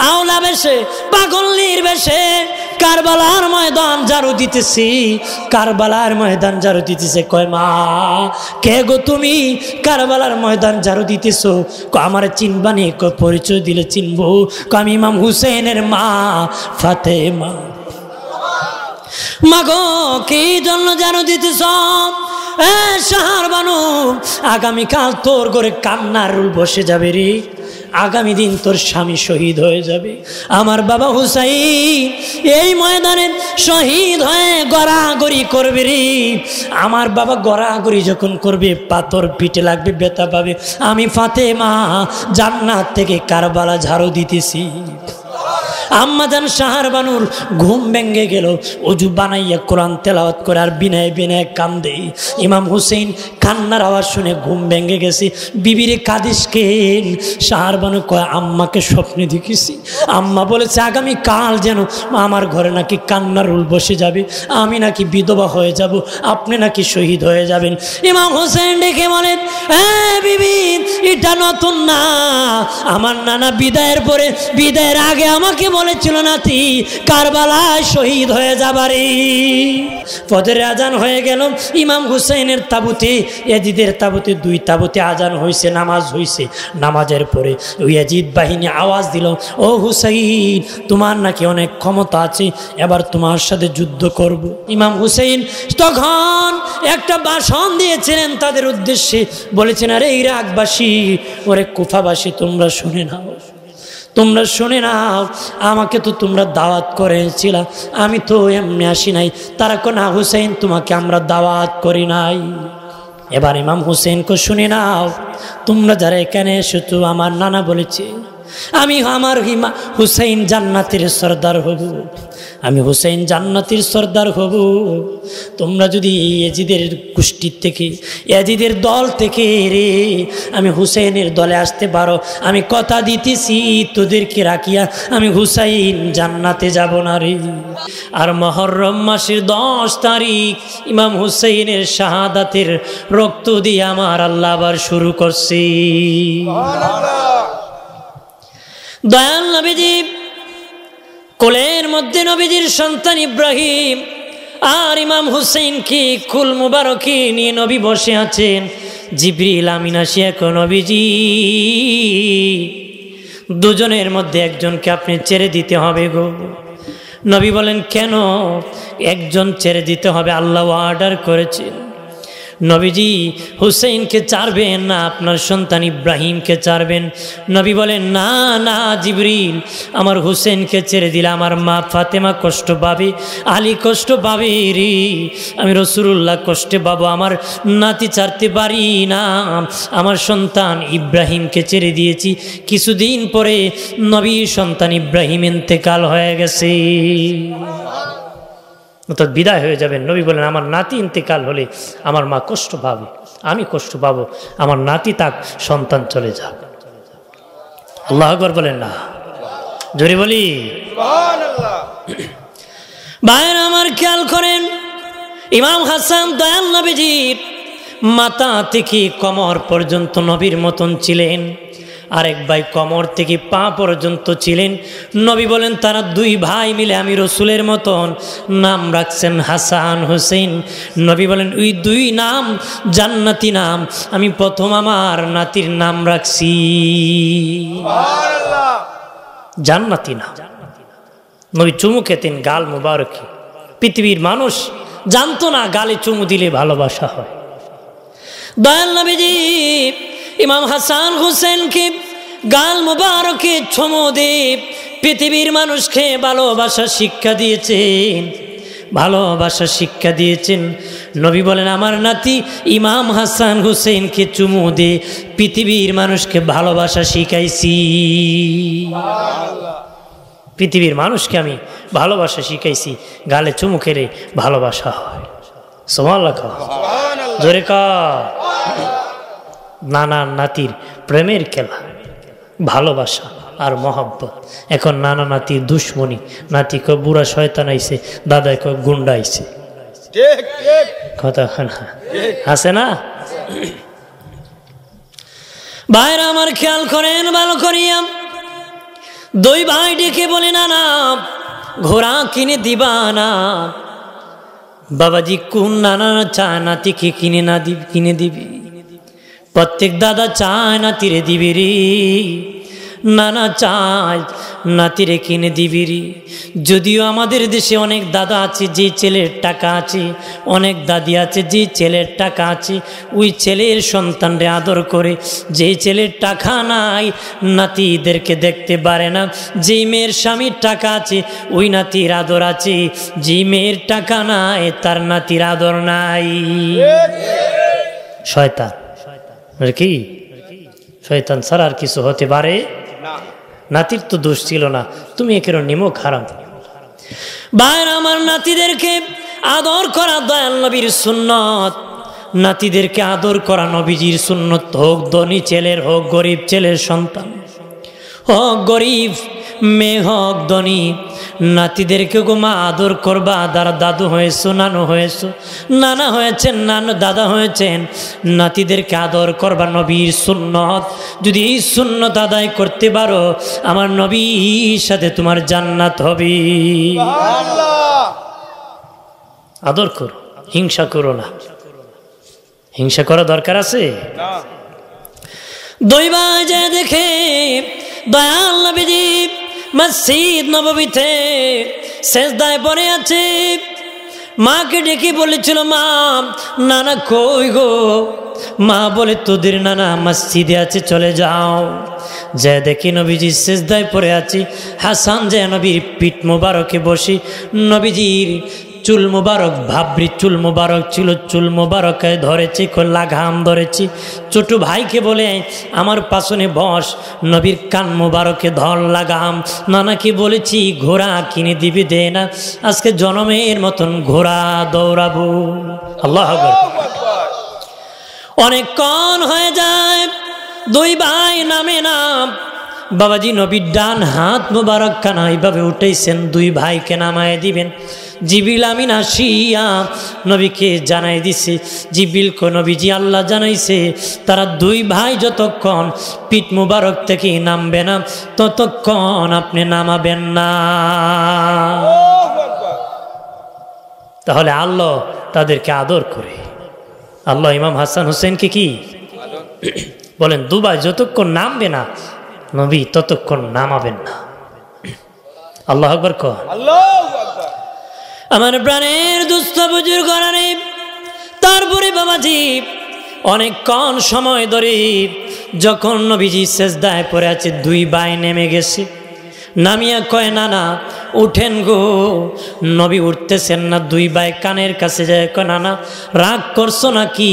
আওলা বেশে পাগলের বেশে কারবালার ময়দান ঝাড়ু দিতেছি, কারবালার ময়দান ঝাড়ু দিতেছে। কয় মা কে গো তুমি কারবালার ময়দান ঝাড়ু দিতেছো? আমার চিনবানি? পরিচয় দিলে চিনবো। আমি ইমাম হুসেনের মা ফাতেমা। মাগো কি জন্য ঝাড়ু দিতেছ? শাহর বানু, আগামীকাল তোর ঘরে কান্নার রুল বসে যাবে রে। আগামী দিন তোর স্বামী শহীদ হয়ে যাবে। আমার বাবা হুসাইন এই ময়দানে শহীদ হয়ে গড়াগড়ি করবে রে। আমার বাবা গড়াগড়ি যখন করবে পাথর পিঠে লাগবে, ব্যথা পাবে। আমি ফাতেমা জান্নাত থেকে কারবালা ঝাড়ু দিতেছি। আম্মাজান শাহর বানুর ঘুম ভেঙে গেল, অজু বানাইয়া কোরআন তেলাওয়াত করে আর বিনয় বিনয় কান্দে। ইমাম হুসেন কান্নার আওয়াজ শুনে ঘুম ভেঙে গেছে। বিবিরে কাঁদিস কেন? শাহর বানু কয় আম্মাকে স্বপ্নে দেখেছি, আম্মা বলেছে আগামী কাল যেন আমার ঘরে নাকি কান্নার রুল বসে যাবে, আমি নাকি বিধবা হয়ে যাব, আপনি নাকি শহীদ হয়ে যাবেন। ইমাম হোসেন ডেকে বলেন বিবি এটা নতুন না, আমার নানা বিদায়ের পরে বিদায়ের আগে আমাকে বলেছিল নাতি কারবালায় শহীদ হয়ে যাবারে। ফজরের আজান হয়ে গেল। ইমাম হুসেনের তাবুতে ইয়াজিদের তাবুতে দুই তাবুতে আজান হয়েছে, নামাজ হয়েছে। নামাজের পরে ইয়াজিদ বাহিনী আওয়াজ দিল, ও হুসাইন তোমার নাকি অনেক ক্ষমতা আছে, এবার তোমার সাথে যুদ্ধ করব। ইমাম হুসেন তখন একটা ভাষণ দিয়েছিলেন তাদের উদ্দেশ্যে, বলেছেন আরে ইরাকবাসী, ওরে কুফাবাসী, তোমরা শুনে নাও, তোমরা শুনে নাও, আমাকে তো তোমরা দাওয়াত করেছিল, আমি তো এমনি আসি নাই। তারা কো না হুসেন তোমাকে আমরা দাওয়াত করি নাই। এবার ইমাম হুসেনকে শুনে নাও, তোমরা যারা এখানে এসেছো আমার নানা বলেছে আমি আমার হুসেন জান্নাতের সর্দার হব, আমি হুসেন জান্নাতের সর্দার হব। তোমরা যদি ইয়াজিদের গোষ্ঠীর থেকে ইয়াজিদের দল থেকে রে আমি হুসেনের দলে আসতে পারো, আমি কথা দিতেছি তোদেরকে রাখিয়া আমি হুসাইন জান্নাতে যাব না রে। আর মুহররম মাসের 10 তারিখ ইমাম হুসেনের শাহাদাতের রক্ত দিয়ে আমার আল্লাহ আবার শুরু করছে। দয়াল নবীজি কোলের মধ্যে নবীজির সন্তান ইব্রাহিম আর ইমাম হুসেনকে কুল মুবারকে নিয়ে নবী বসে আছেন। জিবরিল আমিন আসিয়া কয় নবীজি দুজনের মধ্যে একজনকে আপনি ছেড়ে দিতে হবে গো। নবী বলেন কেন? একজন ছেড়ে দিতে হবে, আল্লাহ অর্ডার করেছেন। নবীজি হুসেনকে ছাড়বেন না, আপনার সন্তান ইব্রাহিমকে ছাড়বেন? নবী বলেন না না জিবরিল, আমার হুসেনকে ছেড়ে দিলে আমার মা ফাতেমা কষ্ট পাবে, আলী কষ্ট পাবে রে, আমি রাসূলুল্লাহ কষ্টে পাবো, আমার নাতি ছাড়তে পারি না। আমার সন্তান ইব্রাহিমকে ছেড়ে দিয়েছি। কিছুদিন পরে নবী সন্তান ইব্রাহিম ইন্তেকাল হয়ে গেছে, অর্থাৎ বিদায় হয়ে যাবেন। নবী বলেন আমার নাতি ইন্তেকাল হলে আমার মা কষ্ট পাবে, আমি কষ্ট পাবো, আমার নাতি তাক সন্তান চলে যাক। আল্লাহু আকবার বলেন না, জোরে বলি সুবহানাল্লাহ। ভাইরা আমার খেয়াল করেন, ইমাম হাসান দয়াল নবীজির মাথা থেকে কোমর পর্যন্ত নবীর মতন ছিলেন, আরেক ভাই কোমর থেকে পা পর্যন্ত ছিলেন। নবী বলেন তারা দুই ভাই মিলে আমি রসুলের মতন নাম রাখছেন হাসান হুসেন। নবী বলেন ওই দুই নাম জান্নাতি নাম, আমি প্রথম আমার নাতির নাম রাখছি সুবহানাল্লাহ, জান্নাতি নাম। নবী চুমু খেতেন গাল মুবারকে, পৃথিবীর মানুষ জানতো না গালে চুমু দিলে ভালোবাসা হয়। দয়াল নবীজি ইমাম হাসান হুসেনকে গাল মুবারকে চুমু দিয়ে পৃথিবীর মানুষকে ভালোবাসা শিক্ষা দিয়েছেন, ভালোবাসা শিক্ষা দিয়েছেন। নবী বলেন আমার নাতি ইমাম হাসান হুসেনকে চুমু দিয়ে পৃথিবীর মানুষকে ভালোবাসা শিখাইছি। পৃথিবীর মানুষকে আমি ভালোবাসা শিখাইছি, গালে চুমু খেলে ভালোবাসা হয়। সুবহানাল্লাহ, জোরে কা। নানা নাতির প্রেমের খেলা, ভালোবাসা আর মহব্বত। এখন নানা নাতির দুশ্মনী, নাতি কয় বুড়া শয়তান আইছে, দাদা কয় গুন্ডা আইছে, কথা আছে না? ভাইরা আমার খেয়াল করেন ভালো করিয়া, দুই ভাই ডেকে বলে না না ঘোড়া কিনে দিবা না। বাবাজি কোন নানা চায় নাতিকে কিনে দিবি? প্রত্যেক দাদা চায় নাতিরে দিবি রে, নানা চায় নাতিরে কিনে দিবি রে। যদিও আমাদের দেশে অনেক দাদা আছে যে ছেলের টাকা আছে, অনেক দাদি আছে যে ছেলের টাকা আছে, ওই ছেলের সন্তানরে আদর করে। যে ছেলের টাকা নাই নাতিদেরকে দেখতে পারে না। যে মেয়ের স্বামীর টাকা আছে ওই নাতির আদর আছে, যে মেয়ের টাকা নাই তার নাতির আদর নাই। শয়তান কি? শয়তান ছাড়া আর কিছু হতে পারে? নাতির তো দোষ ছিল না, তুমি একের নিমক হারাম। ভাইর আমার, নাতিদেরকে আদর করা দয়াল নবীর সুন্নত। নাতিদেরকে আদর করা নবীজির সুন্নত। হোক ধনী ছেলের, হোক গরিব ছেলের সন্তান, হোক গরিব মেয়ে, হোক ধনী, নাতিদেরকে মা আদর করবা। দাদু হয়েছো, নানু হয়েছো, নানা হয়েছেন, দাদা হয়েছেন, নাতিদেরকে আদর করবা নবীর সুন্নত। যদি এই সুন্নত আদায় করতে পারো আমার নবীর সাথে তোমার জান্নাত হবে। আদর করো, হিংসা করো না। হিংসা করা দরকার আছে? দইবা যায় দেখে দয়াল নবীজি মসজিদ নববীতে সেজদায় পড়ে আছে। মাকে ডেকে বলেছিল, মা নানা কই গো? মা বলে, তোদের নানা মসজিদে আছে, চলে যাও। যে দেখি নবীজি সেজদায় পড়ে আছে। হাসান যে নবীর পিঠ মোবারকে বসে নবীজির চুল মোবারক, ভাবরি চুল মোবারক ছিল, চুল মোবারকে ধরেছি, লাগাম ধরেছি। ছোট ভাইকে বলে আমার পাশনে বস, নবীর কান মোবারকে ধর লাগাম। নানাকে বলেছি ঘোড়া কিনে দিবি, দে না, আজকে জনমের মতন ঘোড়া দৌড়াবো। আল্লাহু আকবার। অনেকক্ষণ হয়ে যায়, দুই ভাই নামে না। বাবাজি নবীর ডান হাত মোবারক খানা এইভাবে উঠেছেন, দুই ভাইকে নামায় দিবেন। জিবরিল আমিন আসিয়া নবীকে জানাই দিছে। জিবরিল কো নবীজি আল্লাহ জানাইছে তারা দুই ভাই যতক্ষণ পিঠ মুবারক থেকে নামবে না ততক্ষণ আপনি নামাবেন না। তাহলে আল্লাহ তাদেরকে আদর করে। আল্লাহ ইমাম হাসান হুসেনকে কি বলেন? দুবাই যতক্ষণ নামবে না নবী ততক্ষণ নামাবেন না। আল্লাহু আকবার কর। আমার প্রাণের দুস্থ বুজুর্গ গণারে, তারপরে বাবাজি অনেকক্ষণ সময় ধরে যখন নবীজি সেজদায় পড়ে আছে, দুই ভাই নেমে গেছে। নামিয়া কয় নানা উঠেন গো। নবী উঠতেছেন না। দুই ভাই কানের কাছে যায়, কয় নানা রাগ করছো নাকি,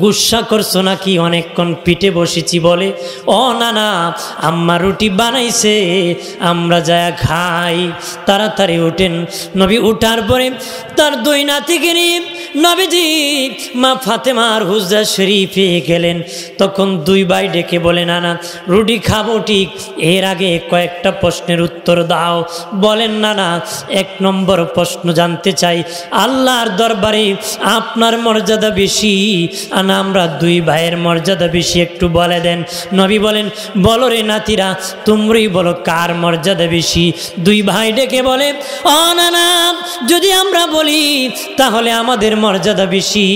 গুসা করছো নাকি? অনেকক্ষণ পিঠে বসেছি বলে। ও নানা আম্মা রুটি বানাইছে, আমরা যায় খাই, তাড়াতাড়ি উঠেন। নবী উঠার পরে তার দুই নাতিকে নিয়ে নবীজি মা ফাতেমার হুজরা শরীফে গেলেন। তখন দুই ভাই ডেকে বলে, নানা রুটি খাবো ঠিক, এর আগে কয়েকটা প্রশ্নের উত্তর দাও। বলেন নানা। এক নম্বর প্রশ্ন জানতে চাই, আল্লাহর দরবারে আপনার মর্যাদা বেশি না আমরা দুই ভাইয়ের মর্যাদা বেশি, একটু বলে দেন। নবী বলেন, বলো রে নাতিরা, তোমরাই বলো কার মর্যাদা বেশি। দুই ভাই ডেকে বলে, ও নানা যদি আমরা বলি তাহলে আমাদের মর্যাদা বেশি।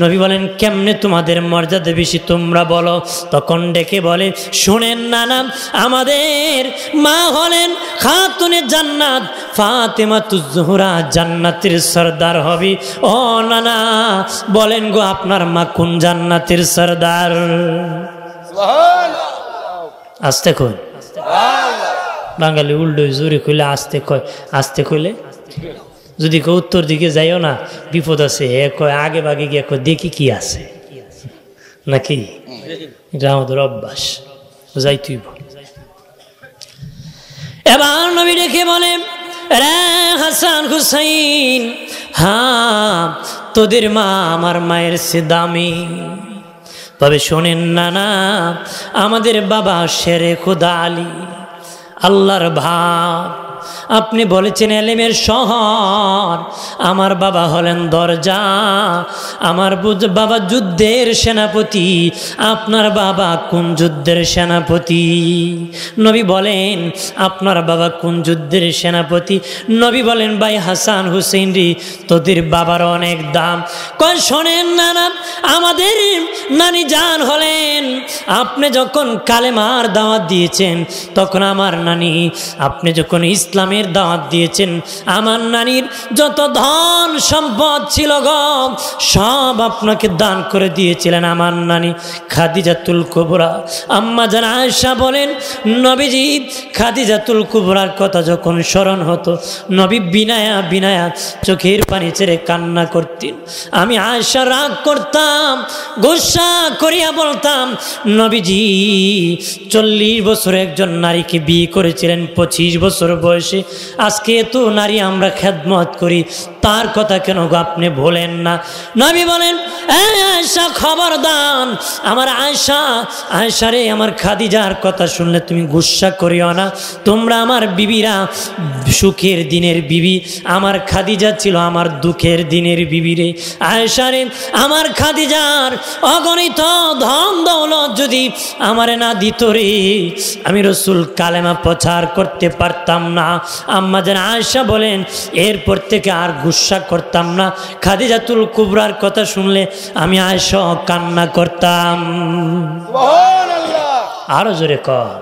নবী বলেন, কেমনে তোমাদের মর্যাদা বেশি তোমরা বলো। তখন ডেকে বলে, শোনেন নানা, আমাদের মা হলেন খাতুনে জান্নাত, ফাতেমাতুজ জোহরা জান্নাতের সরদার হবে। ও নানা বলেন গো আপনার মা কোন জান্নাতের সরদার? আস্তে কই, বাঙালি উল্টো জোরে কইলে আস্তে কয়, আস্তে কইলে যদি কেউ উত্তর দিকে যাইও না বিপদ আছে। এ কয় আগে বাগে গিয়ে কয় দেখি কি আছে নাকি। এটা আমাদের অভ্যাস, যাই তুই। এবার নবী দেখে বলে, রে হাসান হুসাইন, হ্যাঁ তোদের মা আমার মায়ের সে দামি। তবে শোনেন নানা, আমাদের বাবা শেরে খুদা আলী, আল্লাহর ভাব, আপনি বলেছেন এলেমের শহর, আমার বাবা হলেন দরজা, আমার বাবা যুদ্ধের সেনাপতি। আপনার বাবা কোন যুদ্ধের সেনাপতি? নবী বলেন আপনার বাবা কোন যুদ্ধের সেনাপতি? নবী বলেন ভাই হাসান হুসেন রে, তোদের বাবার অনেক দাম। কয় শোনেন নানা, আমাদের নানি জান হলেন, আপনি যখন কালেমার দাওয়াত দিয়েছেন তখন আমার নানি, আপনি যখন ইসলামের দাওয়াত দিয়েছেন আমার নানির যত ধন সম্পদ ছিল গো সব আপনাকে দান করে দিয়েছিলেন আমার নানি খাদিজাতুল কুবরা। আম্মা জান আয়েশা বলেন নবীজি খাদিজাতুল কুবরার কথা যখন স্মরণ হতো নবী বিনায়া বিনায়া চোখের পানি ছেড়ে কান্না করতেন। আমি আয়েশা রাগ করতাম, গোসা করিয়া বলতাম নবীজি 40 বছর একজন নারীকে বিয়ে করেছিলেন 25 বছর বয়সে, আজকে এত নারী আমরা খেদমত করি, তার কথা কেন আপনি বলেন না? নবী বলেন আয়েশা খবরদার, আমার আয়েশা রে, আমার খাদিজার কথা শুনলে তুমি গুসা করিও না। তোমরা আমার বিবিরা সুখের দিনের বিবি, আমার খাদিজা ছিল আমার দুঃখের দিনের বিবি রে। আয়েশা রে, আমার খাদিজার অগণিত ধন দৌলত যদি আমারে না দিত রে, আমি রসুল কালেমা প্রচার করতে পারতাম না। আম্মা জান আয়েশা বলেন এরপর থেকে আর গুসা করতাম না। খাদিজাতুল কুবরার কথা শুনলে আমি আয়েশা কান্না করতাম। আরো জোরে কর।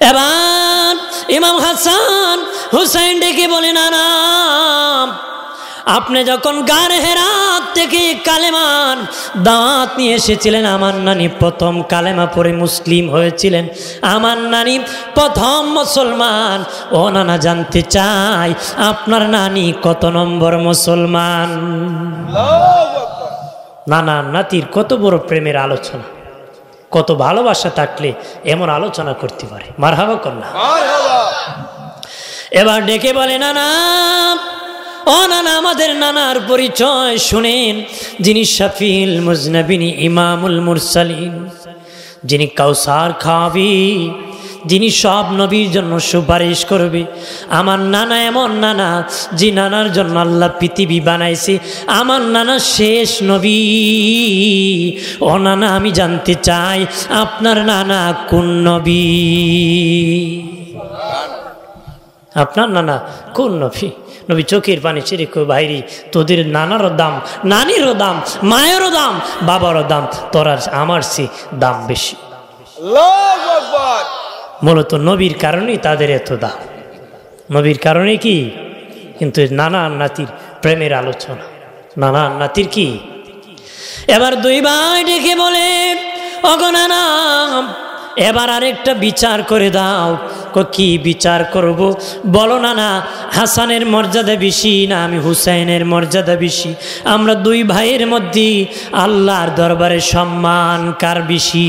এবার ইমাম হাসান হুসাইন ডেকে বলে না না, আপনি যখন গারে হেরাত থেকে কালেমার দাওয়াত নিয়ে এসেছিলেন, আমার নানি প্রথম কালেমা পড়ে মুসলিম হয়েছিলেন, আমার নানি প্রথম মুসলমান। ও নানা জানতে চাই আপনার নানি কত নম্বর মুসলমান? নানা নাতির কত বড় প্রেমের আলোচনা, কত ভালোবাসা থাকলে এমন আলোচনা করতে পারে। মারহাবা কন্যা। এবার ডেকে বলে নানা, ও নানা, আমাদের নানার পরিচয় শুনেন, যিনি শাফিল মুজনাবিনী ইমামুল মুরসালিন, যিনি কাউসার খাওয়াবি, যিনি সব নবীর জন্য সুপারিশ করবে। আমার নানা এমন নানা যে নানার জন্য আল্লাহ পৃথিবী বানাইছে, আমার নানা শেষ নবী। ও নানা, আমি জানতে চাই আপনার নানা কোন নবী? আপনার নানা কোন নবী? নবী চোখের পানি ছেড়ে কই ভাইরি, তোদের নানারও দাম, নানিরও দাম, মায়েরও দাম, বাবারও দাম, তোর আর আমার চেয়ে দাম বেশি। মূলত নবীর কারণেই তাদের এত দাম, নবীর কারণে কি? কিন্তু নানা নাতির প্রেমের আলোচনা, নানা নাতির কি? এবার দুই ভাই ডেকে বলে ওগো নানা, এবার আরেকটা বিচার করে দাও। কি বিচার করব বলো নানা? হাসানের মর্যাদা বেশি না আমি হুসাইনের মর্যাদা বেশি? আমরা দুই ভাইয়ের মধ্যে আল্লাহর দরবারে সম্মান কার বেশি?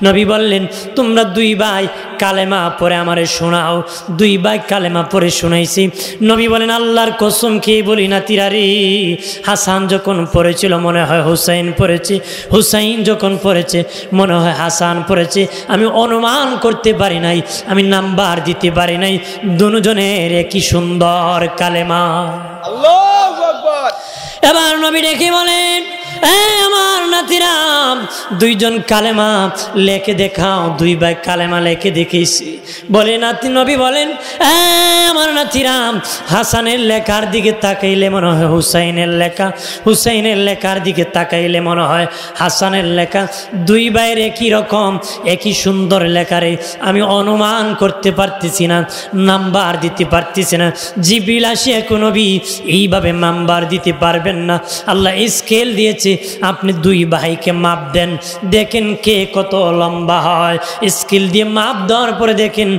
নবী বললেন তোমরা দুই ভাই কালেমা পড়ে আমারে শোনাও। দুই ভাই কালেমা পড়ে শোনাইছি। নবী বলেন আল্লাহর কসম খেয়ে বলি নাতিরা রে, হাসান যখন পড়েছিল মনে হয় হুসাইন পড়েছে, হুসাইন যখন পড়েছে মনে হয় হাসান পড়েছে। আমি অনুমান করতে পারি নাই, আমি নাম্বার দিতে পারি নাই, দুজনের একই সুন্দর কালেমা। আল্লাহু আকবার। এবার নবী ডেকে বলেন আমার নাতিরা, দুইজন কালেমা লেখে দেখাও। দুই ভাই কালেমা লেখে দেখেছি। বলে নাতি, নবী বলেন আমার নাতিরা, হাসানের লেখার দিকে তাকাইলে মনে হয় হুসাইনের লেখা, হুসাইনের লেখার দিকে তাকাইলে মনে হয় হাসানের লেখা। দুই ভাইয়ের একই রকম একই সুন্দর লেখারে আমি অনুমান করতে পারতেছি না, নাম্বার দিতে পারতেছি না। জিবরিল আসিয়া নবী এইভাবে নাম্বার দিতে পারবেন না। আল্লাহ স্কেল দিয়েছে, আপনি দুই ভাইকে মাপ দেন, দেখেন কে কত লম্বা হয়। স্কেল দিয়ে মাপ দেওয়ার পরে দেখেন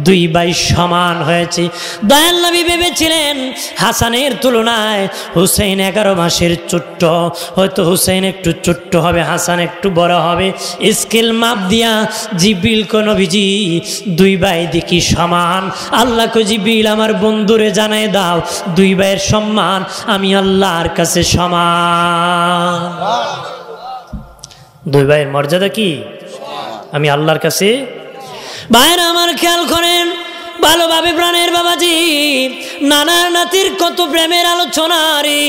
দুই ভাই সমান হয়েছে। দয়াল নবী ভেবেছিলেন হাসানের তুলনায় হুসাইন 11 মাসের ছোট্ট, হয়তো হুসাইন একটু ছোট্ট হবে, হাসান একটু বড় হবে। স্কেল মাপ দিয়া জিবরিল কো নবীজি দুই ভাই দেখি সমান। আল্লাহ কো জিবরিল আমার বন্ধুরে জানাই দাও দুই ভাইয়ের সম্মান আমি আল্লাহর কাছে সমান। দুই ভাইয়ের মর্যাদা কি? আমি আল্লাহর কাছে। ভাইরা আমার খেয়াল করেন, ভালোভাবে প্রাণের বাবাজি, নানার নাতির কত প্রেমের আলোচনা রে।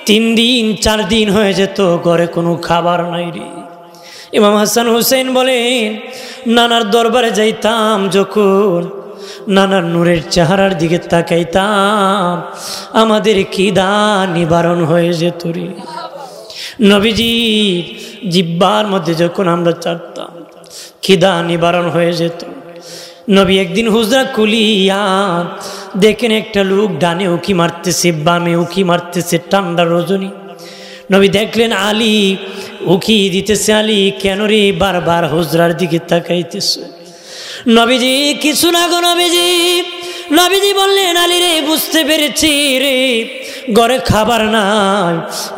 3 দিন 4 দিন হয়ে যেত, ঘরে কোনো খাবার নাই রে। ইমাম হাসান হুসেন বলেন, নানার দরবারে যাইতাম যখন, নানার নূরের চেহারার দিকে তাকাইতাম, আমাদের খিদা নিবারণ হয়ে যেত রে। নবীজি জিব্বার মধ্যে যখন আমরা চাটতাম, খিদা নিবারণ হয়ে যেত। নবী একদিন হুজরা কুলিয়া দেখেন একটা লোক ডানে উকি মারতেছে, বামে উকি মারতেছে, ঠান্ডা রজনী। নবী দেখলেন আলী উকি দিতেছে। আলী, কেন রে বারবার হুজরার দিকে তাকাইতেছে? নবীজি কিছু না গো নবীজি। নবীজি বললেন, আলী রে, বুঝতে পেরেছি রে, ঘরে খাবার নাই,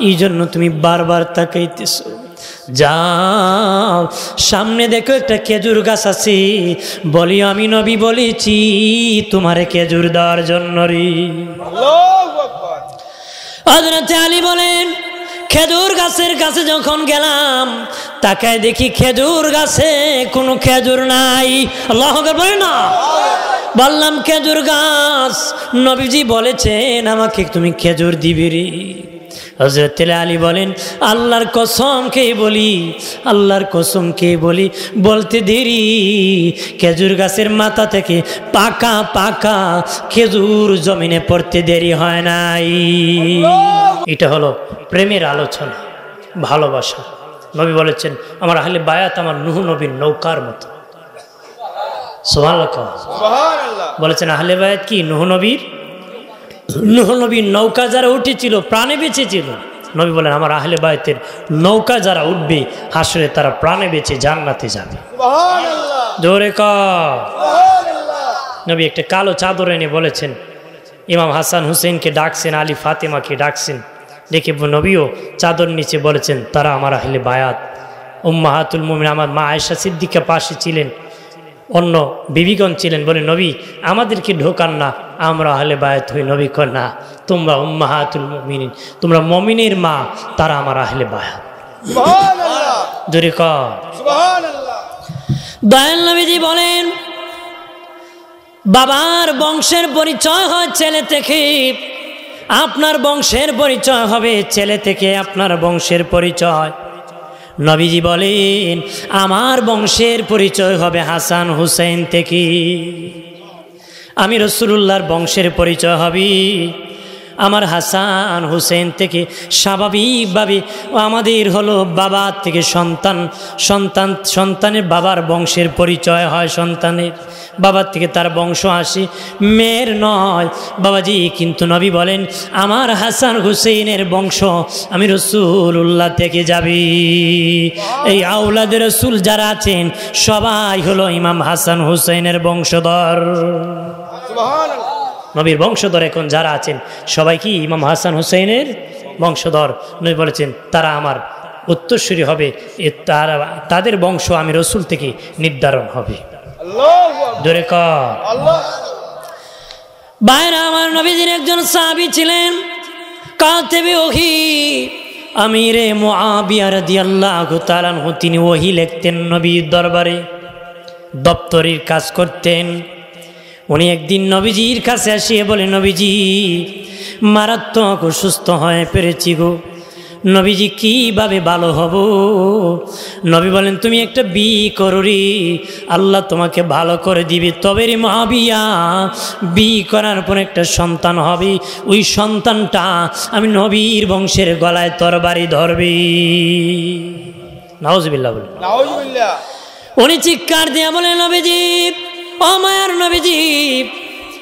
এই জন্য তুমি বারবার তাকাইতেছো। যাও সামনে দেখো একটা খেজুর গাছ আছে, বলি আমি নবী বলেছি তোমারে খেজুর দেওয়ার জন্য রে। হযরত আলী বলেন, খেজুর গাছের কাছে যখন গেলাম, তাকায় দেখি খেজুর গাছে কোনো খেজুর নাই। আল্লাহু আকবার বলেন না। বললাম, খেজুর গাছ, নবীজি বলেছেন আমাকে তুমি খেজুর দিবি রে। হযরত আলী বলেন, আল্লাহর কসম কে বলি, আল্লাহর কসম কে বলি, বলতে দেরি খেজুর গাছের মাথা থেকে পাকা পাকা খেজুর জমিনে পড়তে দেরি হয় নাই। এটা হলো প্রেমের আলোচনা, ভালোবাসা। নবী বলেছেন, আমার আহলে বায়াত আমার নূহ নবীর নৌকার মতো। সুবহানাল্লাহ। বলেছেন আহলে বায়াত কি? নূহ নবীর নৌকা যারা উঠেছিল, প্রাণে বেঁচে ছিল। নবী বলেন, আমার আহলে বায়াতের নৌকা যারা উঠবে হাসরে তারা প্রাণে বেঁচে জান্নাতে যাবে। জোরে কর। নবী একটা কালো চাদর এনে বলেছেন, ইমাম হাসান হুসেনকে ডাকছেন, আলী ফাতেমাকে ডাকছেন, দেখে নবীও চাদর নিচে বলেছেন, তারা আমার আহলে বায়াত। উম্মাহাতুল মুমিন আমার মা আয়েশা সিদ্দিকা পাশে ছিলেন, অন্য বিবিগণ ছিলেন। বলে, নবী আমাদেরকে ঢোকান না, আমরা আহলে বায়াত হই। নবী কর না, তোমরা উম্মাহাতুল মুমিনিন, তোমরা মুমিনের মা, তারা আমার আহলে বায়াত। সুবহানাল্লাহ। জোরে কর সুবহানাল্লাহ। দয়াল নবীজি বলেন, বাবার বংশের পরিচয় হয় ছেলে থেকে, আপনার বংশের পরিচয় হবে ছেলে থেকে, আপনার বংশের পরিচয়। নবীজি বলেন, আমার বংশের পরিচয় হবে হাসান হুসেন থেকে, আমি রাসূলুল্লাহর বংশের পরিচয় হবে আমার হাসান হুসেন থেকে। স্বাভাবিকভাবে আমাদের হলো বাবার থেকে সন্তানের বাবার বংশের পরিচয় হয়, সন্তানের বাবার থেকে তার বংশ আসে, মেয়ের নয় বাবাজি। কিন্তু নবী বলেন, আমার হাসান হুসেনের বংশ আমি রাসূলুল্লাহ থেকে যাবি। এই আওলাদে রাসূল যারা আছেন সবাই হলো ইমাম হাসান হুসেনের বংশধর। সুবহানাল্লাহ। নবীর বংশধর এখন যারা আছেন সবাই কি ইমাম হাসান হুসেনের বংশধর। নবী বলেছেন, তারা আমার উত্তরসূরি হবে, তাদের বংশ আমি রাসূল থেকে নির্ধারণ হবে। জোরে কর আল্লাহ। বাইরে আমার নবীজির একজন সাহাবী ছিলেন, কাতেবে ওহী আমিরে মুআবিয়া রাদিয়াল্লাহু তাআলা আনহু। তিনি ওহী লিখতেন নবীর দরবারে, দপ্তরের কাজ করতেন। উনি একদিন নবীজির কাছে আসিয়ে বলে, নবীজি মারাত্মক অসুস্থ হয়ে পেরেছি গো, নবীজি কিভাবে ভালো হব? নবী বলেন, তুমি একটা বিয়ে করো রে, আল্লাহ তোমাকে ভালো করে দিবে। তবে রে মুআবিয়া, বিয়ে করার পর একটা সন্তান হবে, ওই সন্তানটা আমি নবীর বংশের গলায় তরবারি ধরবে। নাউজুবিল্লাহ বলে, নাউজুবিল্লাহ। উনি চিৎকার দিয়ে বলে, নবীজি, ও মায়ার নবীজি,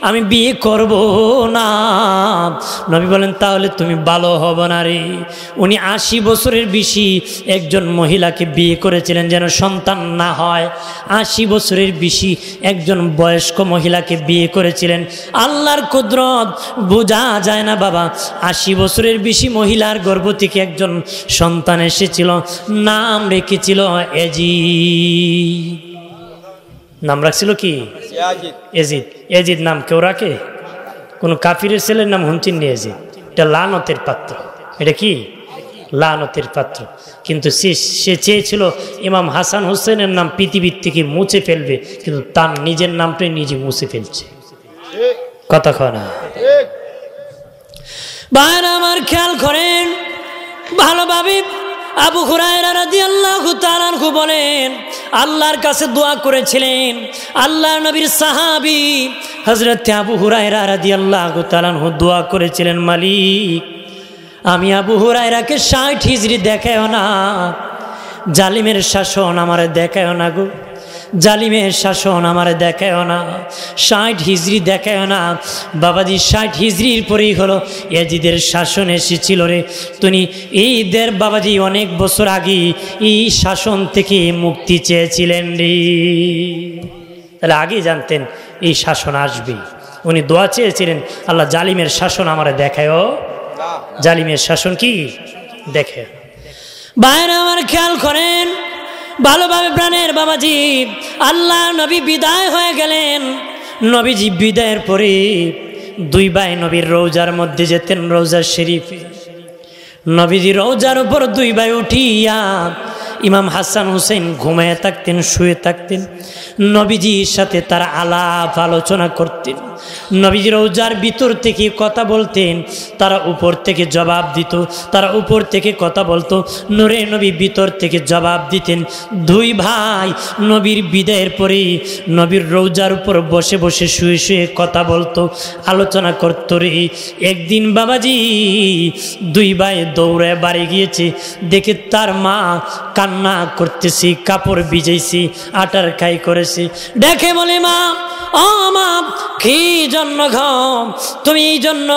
আমি বিয়ে করব না। নবী বলেন, তাহলে তুমি ভালো হবে না রে। উনি 80 বছরের বেশি একজন মহিলাকে বিয়ে করেছিলেন যেন সন্তান না হয়। 80 বছরের বেশি একজন বয়স্ক মহিলাকে বিয়ে করেছিলেন। আল্লাহর কুদরত বোঝা যায় না বাবা। 80 বছরের বেশি মহিলার গর্ভ থেকে একজন সন্তান এসেছিল, নাম রেখেছিল এজিদ। নাম রাখছিল কি? এজিদ। এজিদ নাম কেউ রাখে? কোন কাফিরের ছেলের নাম হুনচিন নিয়ে এজিদ, এটা লানতের পাত্র। এটা কি? লানতের পাত্র। কিন্তু সে চেয়েছিল ইমাম হাসান হোসেনের নাম পৃথিবীর থেকে মুছে ফেলবে, কিন্তু তার নিজের নামটাই নিজে মুছে ফেলছে। কথা কয় না? ভাইরা আমার খেয়াল করেন ভালোভাবে। আবু হুরায়রা রাদিয়াল্লাহু তাআলা আনহু বলেন, আল্লাহর কাছে দোয়া করেছিলেন আল্লাহর নবীর সাহাবী হযরত আবু হুরায়রা রাদিয়াল্লাহু তাআলা আনহু দোয়া করেছিলেন, মালিক আমি আবু হুরায়রাকে 60 হিজরি দেখায়ও না, জালিমের শাসন আমারে দেখায়ও না গো, জালিমের শাসন আমারে দেখায়ও না, 60 হিজরি দেখায়ও না। বাবাজি 60 হিজরির পরেই হলো ইয়াজিদের শাসন এসেছিল রে। তুমি এইদের বাবাজি অনেক বছর আগে এই শাসন থেকে মুক্তি চেয়েছিলেন রে, তাহলে আগেই জানতেন এই শাসন আসবে। উনি দোয়া চেয়েছিলেন, আল্লাহ জালিমের শাসন আমারে দেখায়ও, জালিমের শাসন কি দেখে। বাইরে আমার খেয়াল করেন ভালোভাবে প্রাণের বাবাজি। আল্লাহ নবী বিদায় হয়ে গেলেন। নবীজি বিদায়ের পরে দুই ভাই নবীর রওজার মধ্যে যেতেন, রওজা শরীফে। নবীজি রওজার উপর দুই ভাই উঠিয়া ইমাম হাসান হুসেন ঘুমায় থাকতেন, শুয়ে থাকতেন। নবীজির সাথে তারা আলাপ আলোচনা করতেন। নবীজি রওজার ভিতর থেকে কথা বলতেন, তারা উপর থেকে জবাব দিত, তারা উপর থেকে কথা বলতো, নূরে নবী ভিতর থেকে জবাব দিতেন। দুই ভাই নবীর বিদায়ের পরে নবীর রওজার উপর বসে বসে শুয়ে শুয়ে কথা বলতো, আলোচনা করতো রে। একদিন বাবাজি দুই ভাই দৌড়ে বাড়ি গিয়েছে, দেখে তার মা কান্না করতেছি, কাপড় ভিজাইছি, আটার খাই করেছি। দেখে বলে, মা ও মা কি জন্য ঘম, তুমি এই জন্য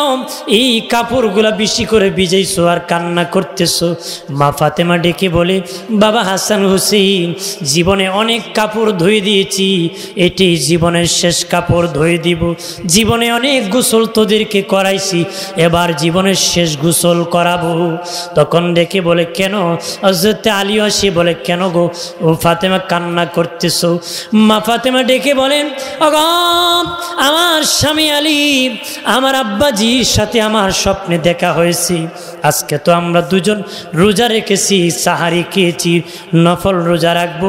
এই কাপড়গুলা বেশি করে ভিজাইছো আর কান্না করতেছো? মা ফাতেমা ডেকে বলে, বাবা হাসান হুসেন, জীবনে অনেক কাপড় ধুয়ে দিয়েছি, এটি জীবনের শেষ কাপড় ধুয়ে দিব। জীবনে অনেক গোসল তোদেরকে করাইছি, এবার জীবনের শেষ গোসল করাবো। তখন ডেকে বলে, কেন? হযরত আলী আসে বলে, কেন গো ও ফাতেমা কান্না করতেছো? মা ফাতেমা ডেকে বলেন, আমার স্বামী আলী, আমার আব্বাজির সাথে আমার স্বপ্নে দেখা হয়েছে। আজকে তো আমরা দুজন রোজা রেখেছি, সাহারি খেয়েছি, নফল রোজা রাখবো।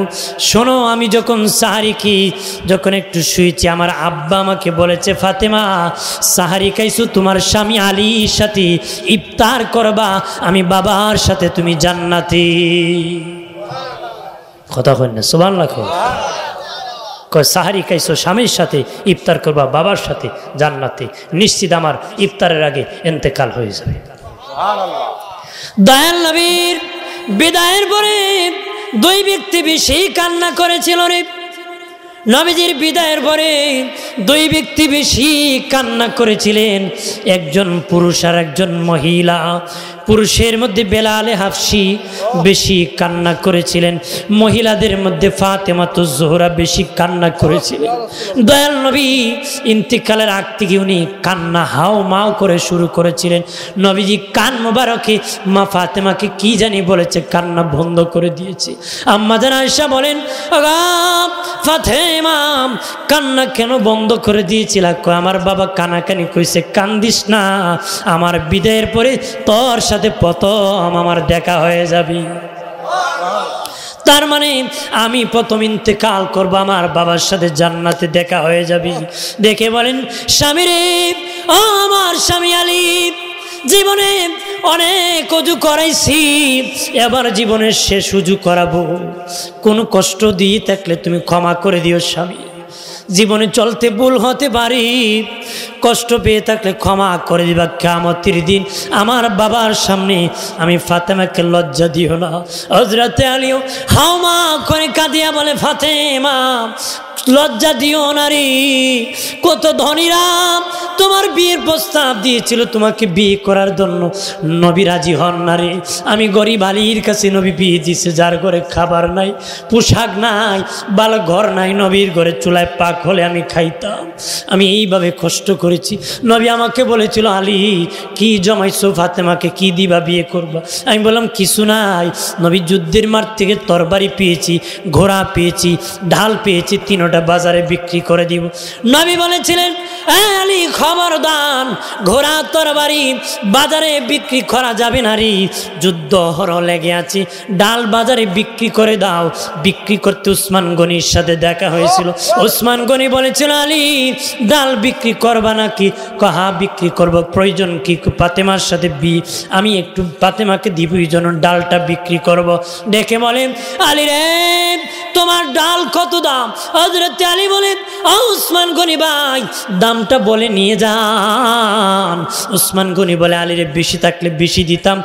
শোনো, আমি যখন সাহারি খেয়ে যখন একটু শুয়েছি, আমার আব্বা আমাকে বলেছে, ফাতেমা সাহারি খাইছো, তোমার স্বামী আলীর সাথে ইফতার করবা, আমি বাবার সাথে তুমি জান্নাতে। কথা কই না? সুবহানাল্লাহ। সাহারি খাইছো, স্বামীর সাথে ইফতার করবা, বাবার সাথে জান্নাতে। নিশ্চিত আমার ইফতারের আগে ইন্তেকাল হয়ে যাবে। দয়াল নবীর বিদায়ের পরে দুই ব্যক্তি বেশি কান্না করেছিল রে। নবীজির বিদায়ের পরে দুই ব্যক্তি বেশি কান্না করেছিলেন, একজন পুরুষ আর একজন মহিলা। পুরুষের মধ্যে বেলালে হাফসি বেশি কান্না করেছিলেন, মহিলাদের মধ্যে ফাতেমাতুজ জোহরা বেশি কান্না করেছিলেন। দয়াল নবী ইন্তিকালের আগ থেকে উনি কান্না হাও মাও করে শুরু করেছিলেন। নবীজি কান মোবারকে মা ফাতেমাকে কি জানি বলেছে, কান্না বন্ধ করে দিয়েছে। আম্মা জান আয়েশা বলেন, ফাতেমা কান্না কেন বন্ধ করে দিয়েছিল? আমার বাবা কানাকানি কইছে, কান্দিস না, আমার বিদায়ের পরে তোর সাথে প্রথম আমার দেখা হয়ে যাবে। তার মানে আমি প্রথম ইন্তেকাল করবো, আমার বাবার সাথে জান্নাতে দেখা হয়ে যাবে। দেখে বলেন, স্বামী রে, ও আমার স্বামী আলী, জীবনে অনেক অজু করাইছি, এবার জীবনের শেষ অজু করাবো। কোনো কষ্ট দিয়ে থাকলে তুমি ক্ষমা করে দিও স্বামী। জীবনে চলতে ভুল হতে পারি, কষ্ট পেয়ে থাকলে ক্ষমা করে দিবা। কিয়ামতের দিন আমার বাবার সামনে আমি ফাতেমাকে লজ্জা দিও না। হযরতে আলীও হাওমা করে কাঁদিয়া বলে, ফাতেমা লজ্জা দিও না রে, কত ধনীরা তোমার বিয়ের প্রস্তাব দিয়েছিল তোমাকে বিয়ে করার জন্য, নবী রাজি হন না রে। আমি গরিব আলীর কাছে নবী বিয়ে দিছে, যার ঘরে খাবার নাই, পোশাক নাই, ভালো ঘর নাই, নবীর ঘরে চুলায় পাক হলে আমি খাইতাম। আমি এইভাবে কষ্ট করেছি। নবী আমাকে বলেছিল, আলী কি জমাইছো ফাতেমাকে, কি দিবা বিয়ে করবা? আমি বললাম, কিছু নাই। নবী যুদ্ধের মাঠ থেকে তরবারি পেয়েছি, ঘোড়া পেয়েছি, ঢাল পেয়েছি, তিনোটা বাজারে বিক্রি করে দিব। নবী বলেছিলেন, আলী খবরদার, ঘোড়া তরবারি বাজারে বিক্রি করা যাবে না রে, যুদ্ধ হর লেগে আছে, ডাল বাজারে বিক্রি করে দাও। বিক্রি করতে উসমান গনির সাথে দেখা হয়েছিল। উসমান গনি বলেছিল, আলী ডাল বিক্রি করবা নাকি? কহা বিক্রি করব, প্রয়োজন কি? ফাতেমার সাথে আমি একটু ফাতেমাকে দিব, এই জন্য ডালটা বিক্রি করব। ডেকে বলেন, আলী রে তোমার ডাল কত দাম? হযরত আলী বলেন, ও উসমান গনি ভাই দামটা বলে নিয়ে যান। উসমান গনি বলে, আলী রে বেশি থাকলে বেশি দিতাম,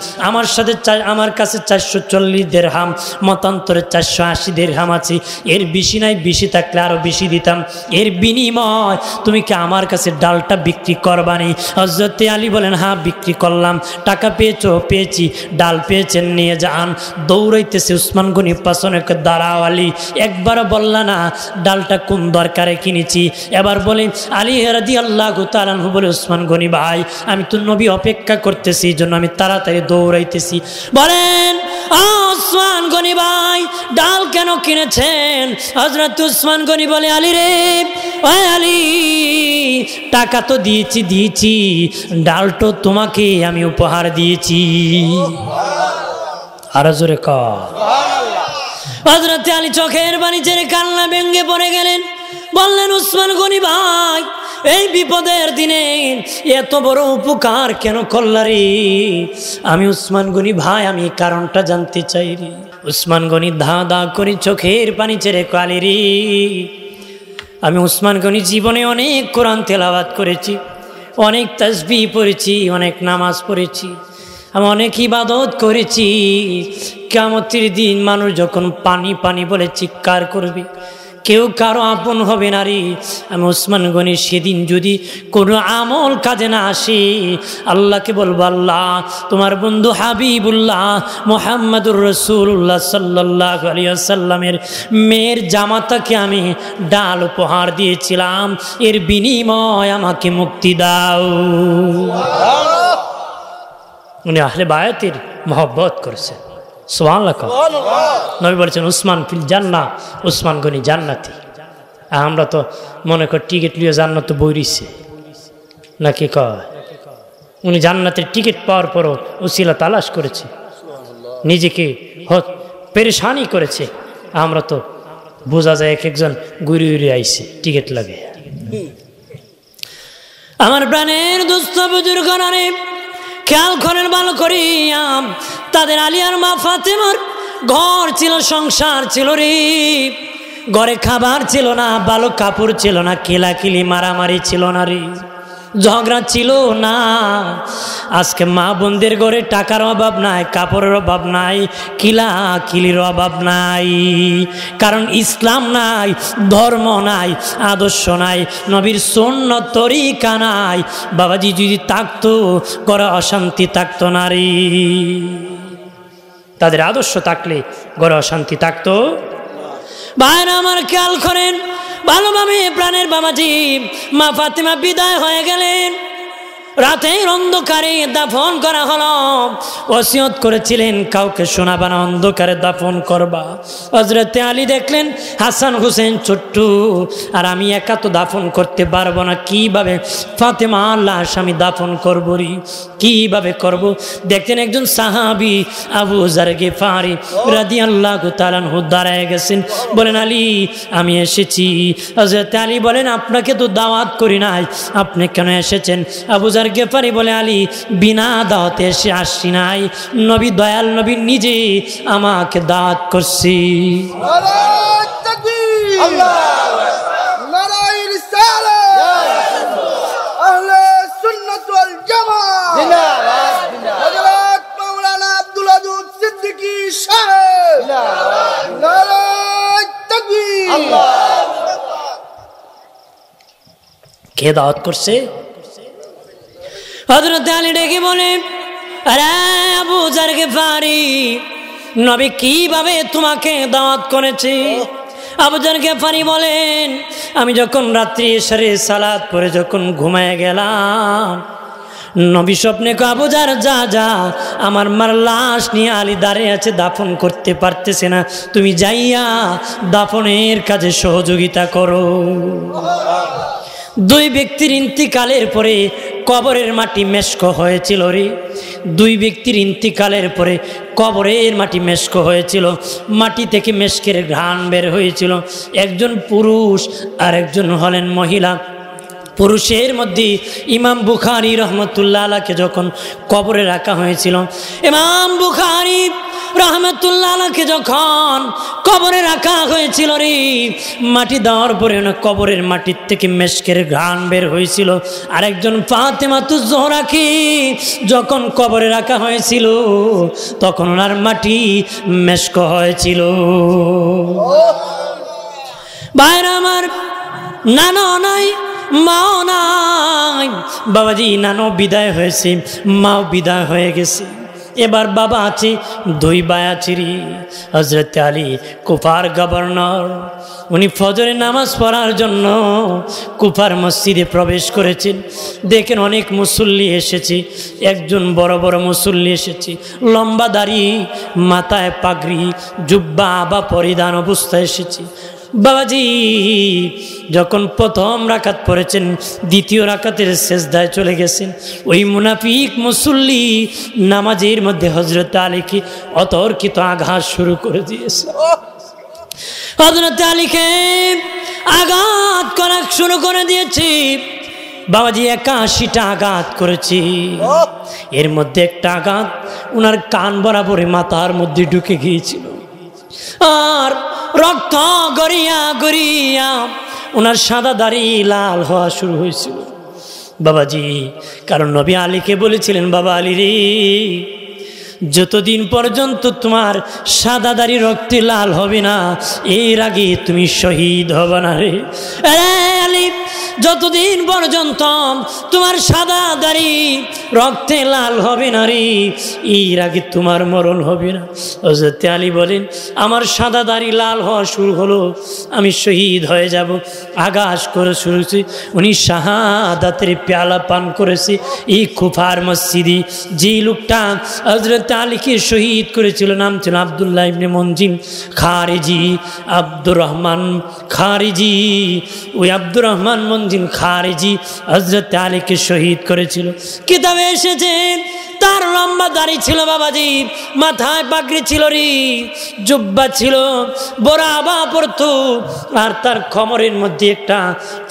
আমার কাছে 440 দিরহাম, মতান্তরে 480 দিরহাম আছে, এর বেশি নাই, বেশি থাকলে আরো বেশি দিতাম, এর বিনিময় তুমি কি আমার কাছে ডালটা বিক্রি করবানি? হযরত আলী বলেন, হ্যাঁ বিক্রি করলাম। টাকা পেয়েছো? পেয়েছি। ডাল পেয়েছেন, নিয়ে যান। দৌড়াইতেছে উসমান গনি পাশনে, দাঁড়াও আলী, একবার বললা না ডালটা কোন দরকারে কিনেছি? এবার বলে আলী রাদিয়াল্লাহু তাআলা আনহু বলে, উসমান গনি ভাই আমি তো নবী অপেক্ষা করতেছি, এই জন্য আমি তাড়াতাড়ি দৌড়াইতেছি। বলেন উসমান গনি ভাই ডাল কেন কিনেছেন? হযরত উসমান গনি বলে, আলী রে ও আলী টাকা তো দিয়েছি, ডালটা তোমাকে আমি উপহার দিয়েছি। আরো জোরে কর। হযরত আলী চোখের পানি ছেড়ে কান্না ভেঙে পড়ে গেলেন। বললেন, উসমান গনি ভাই এই বিপদের দিনে এত বড় উপকার কেন করলা রে? আমি উসমান গনি ভাই আমি কারণটা জানতে চাই রে। উসমান গনি ধা ধা করে চোখের পানি ছেড়ে কালি রে, আমি উসমান গনি জীবনে অনেক কোরআন তেলাওয়াত করেছি, অনেক তাসবিহ পড়েছি, অনেক নামাজ পড়েছি, আমি অনেক ইবাদত করেছি। কিয়ামতের দিন মানুষ যখন পানি পানি বলে চিৎকার করবে, কেউ কারো আপন হবে না রে। আমি উসমান গনি সেদিন যদি কোনো আমল কাজে না আসে, আল্লাহকে বলবো, আল্লাহ তোমার বন্ধু হাবিবুল্লাহ মুহাম্মাদুর রাসূলুল্লাহ সাল্লাল্লাহু আলাইহি ওয়াসাল্লামের মেয়ের জামাতাকে আমি ডাল উপহার দিয়েছিলাম, এর বিনিময় আমাকে মুক্তি দাও। উনি আহলে বায়াতের মহব্বত করেছেন। সুবহানাল্লাহ। নবী বলেছেন, উসমান ফিল জান্নাহ, উসমান গনি জান্নাতি। আমরা তো মনে করি টিকিট লিয়ে জান্নাত বইরিছে নাকি কয়? উনি জান্নাতের টিকিট পাওয়ার পরও উসিলা তালাশ করেছে, নিজেকে পেরেশানি করেছে। আমরা তো বোঝা যায় এক একজন ঘুরে ঘুরে আইছে টিকিট লাগে। আমার প্রাণের দুস্থ বুজুর্গরা খেয়াল করেন ভালো করিয়া, তাদের আলিয়ার মা ফাতেমার ঘর ছিল, সংসার ছিল রে, ঘরে খাবার ছিল না, ভালো কাপড় ছিল না, কিলাকিলি মারামারি ছিল না রে, ঝগড়া ছিল না। আজকে মা বোনদের ঘরে টাকার অভাব নাই, কাপড়ের অভাব নাই, কিলাকিলির অভাব নাই, কারণ ইসলাম নাই, ধর্ম নাই, আদর্শ নাই, নবীর সুন্নাত তরিকা নাই। বাবাজি যদি থাকতো ঘরে অশান্তি থাকতো না রে। তাদের আদর্শ থাকলে ঘরে অশান্তি থাকতো। ভাইরা আমার খেয়াল করেন ভালোভাবে, প্রাণের বাবাজি মা ফাতেমা বিদায় হয়ে গেলেন। রাতের অন্ধকারে দাফন করা হলো। ওসিয়ত করেছিলেন কাউকে শোনাবা না, অন্ধকারে দাফন করবা। হযরত আলী দেখলেন হাসান হুসেন ছোট্ট, আর আমি একা তো দাফন করতে পারবো না, কিভাবে ফাতেমা লাশ আমি দাফন করবো রে, কিভাবে করব? দেখতেন একজন সাহাবী আবু যার গিফারি রাদিয়াল্লাহু তাআলা আনহু দাঁড়ায় গেছেন, বলেন আলী আমি এসেছি। হযরত আলী বলেন, আপনাকে তো দাওয়াত করি নাই, আপনি কেন এসেছেন? আবু যার গিফারি বলে, আলী বিনা দাওয়াতে এসে আসছি নাই, নবী দয়াল নবী নিজে আমাকে দাওয়াত করছি। কে দাওয়াত করছে? হযরত আলী ডেকে বলে, আরে আবু যার গিফারি, নবী কিভাবে তোমাকে দাওয়াত করেছে? আবু যার গিফারি বলেন, আমি যখন রাত্রি ইশারে সালাত পড়ে যখন ঘুমায় গেলাম, নবী স্বপ্নে আবু যার যা যা, আমার মার লাশ নিয়ে আলী দাঁড়িয়ে আছে, দাফন করতে পারতেছে না, তুমি যাইয়া দাফনের কাজে সহযোগিতা করো। দুই ব্যক্তির ইন্তিকালের পরে কবরের মাটি মেশক হয়েছিল রে। দুই ব্যক্তির ইন্তিকালের পরে কবরের মাটি মেশক হয়েছিল, মাটি থেকে মেশকের ঘ্রাণ বের হয়েছিল। একজন পুরুষ আর একজন হলেন মহিলা। পুরুষের মধ্যে ইমাম বুখারী রহমতুল্লাহ আলাইকে যখন কবরে রাখা হয়েছিল, ইমাম বুখারী রহমতুল্লাহ আলাইকে যখন কবরে রাখা হয়েছিল রে, মাটি দেওয়ার পরে কবরের মাটির থেকে মেশকের ঘ্রাণ বের হয়েছিল। আরেকজন ফাতেমাতুজ জোহরাকে যখন কবরে রাখা হয়েছিল তখন ওনার মাটি মেশক হয়েছিল। ভাইরা আমার, নানা নাই মাও নাই। বাবাজি নানো বিদায় হয়েছে, মাও বিদায় হয়ে গেছে। এবার বাবা আছে, দুই ভাই আছে রে। হযরত আলী কুফার গভর্নর, উনি ফজরের নামাজ পড়ার জন্য কুফার মসজিদে প্রবেশ করেছেন। দেখেন অনেক মুসল্লি এসেছে, একজন বড় বড় মুসল্লি এসেছে, লম্বা দাড়ি, মাথায় পাগড়ি, জুব্বা বা পরিধান অবস্থায় এসেছে। বাবাজি যখন প্রথম রাকাত পড়েছেন, দ্বিতীয় রাকাতের সেজদায় চলে গেছেন। ওই মুনাফিক মুসল্লি নামাজের মধ্যে হযরত আলীকে অতর্কিত আঘাত শুরু করে দিয়েছে। হযরত আলীকে আঘাত করা শুরু করে দিয়েছে। বাবাজি 81টা আঘাত করেছে। এর মধ্যে একটা আঘাত ওনার কান বরাবরে মাথার মধ্যে ঢুকে গিয়েছিল, আর রক্ত গড়িয়া গড়িয়া ওনার সাদা দাড়ি লাল হওয়া শুরু হয়েছিল। বাবাজি কারণ নবী আলীকে বলেছিলেন, বাবা আলী রে, যতদিন পর্যন্ত তোমার সাদা দাড়ি রক্তে লাল হবে না এর আগে তুমি শহীদ হবে না রে। আলী, যতদিন পর্যন্ত তোমার সাদা দাড়ি রক্তে লাল হবে না রে এর আগে তোমার মরণ হবে না। হযরত আলী বলেন, আমার সাদা দাড়ি লাল হওয়া শুরু হলো, আমি শহীদ হয়ে যাব। আগাস করে শুরুছি, উনি শাহাদাতের পেয়ালা পান করেছে এই কুফার মসজিদে। যে লোকটা হযরত আলীকে শহীদ করেছিল নাম ছিল আব্দুল্লাহ ইবনে মুনজিম খারিজি, আব্দুর রহমান খারিজি। ওই আব্দুর রহমান মুনজিম খারিজি হযরত আলীকে শহীদ করেছিল। কিতাবে এসেছে তার লম্বা দাড়ি ছিল বাবাজি, মাথায় পাগড়ি ছিল রে, জুব্বা ছিল, বরাবা পরতো, আর তার কোমরের মধ্যে একটা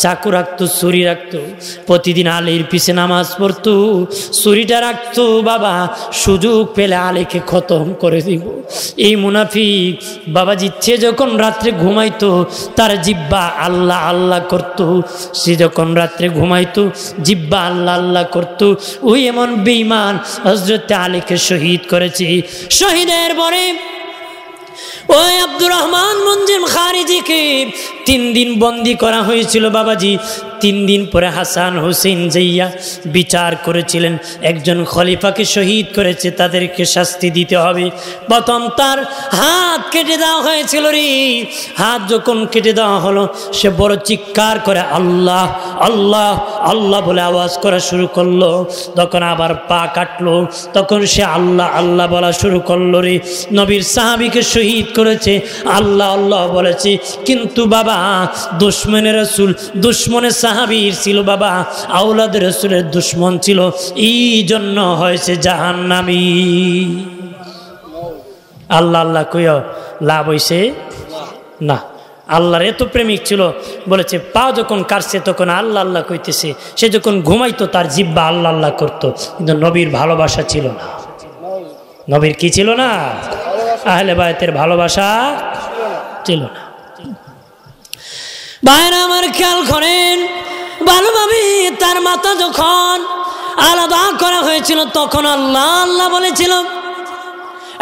চাকু রাখতো, ছুরি রাখতো। প্রতিদিন আলীর পিছে নামাজ পড়তো, ছুরিটা রাখতো বাবা, সুযোগ পেলে আলীকে খতম করে দিব। এই মুনাফিক বাবাজি সে যখন রাত্রে ঘুমাইতো তার জিব্বা আল্লাহ আল্লাহ করতো। সে যখন রাত্রে ঘুমাইতো জিব্বা আল্লাহ আল্লাহ করতো। ওই এমন বেঈমান হযরত আলীকে শহীদ করেছে। শহীদের পরে ওই আব্দুর রহমান মুনজিম খারিজিকে 3 দিন বন্দী করা হয়েছিল বাবাজি। 3 দিন পরে হাসান হুসেন যাইয়া বিচার করেছিলেন, একজন খলিফাকে শহীদ করেছে, তাদেরকে শাস্তি দিতে হবে। প্রথম তার হাত কেটে দেওয়া হয়েছিল রে। হাত যখন কেটে দেওয়া হলো সে বড় চিৎকার করে আল্লাহ আল্লাহ আল্লাহ বলে আওয়াজ করা শুরু করলো। তখন আবার পা কাটলো, তখন সে আল্লাহ আল্লাহ বলা শুরু করলো রে। নবীর সাহাবীকে শহীদ করেছে, আল্লাহ আল্লাহ বলেছে, কিন্তু বাবা দুশমনের রাসূল, দুশমনের সাহাবীর ছিল বাবা, আওলাদের রাসূলের দুশমন ছিল, এই জন্য হয়েছে জাহান্নামী। আল্লাহ আল্লাহ কইও লাভ হইছে না। আল্লাহর এত প্রেমিক ছিল, বলেছে পা যখন কাটছে তখন আল্লাহ আল্লাহ কইতেছে। সে যখন ঘুমাইতো তার জিব্বা আল্লাহ আল্লাহ করতো, কিন্তু নবীর ভালোবাসা ছিল না। নবীর কি ছিল না? আহলে বায়তের ভালোবাসা ছিল না। ভাইরা আমার খেয়াল করেন ভালোভাবে, তার মাথা যখন আলাদা করা হয়েছিল তখন আল্লাহ আল্লাহ বলেছিল।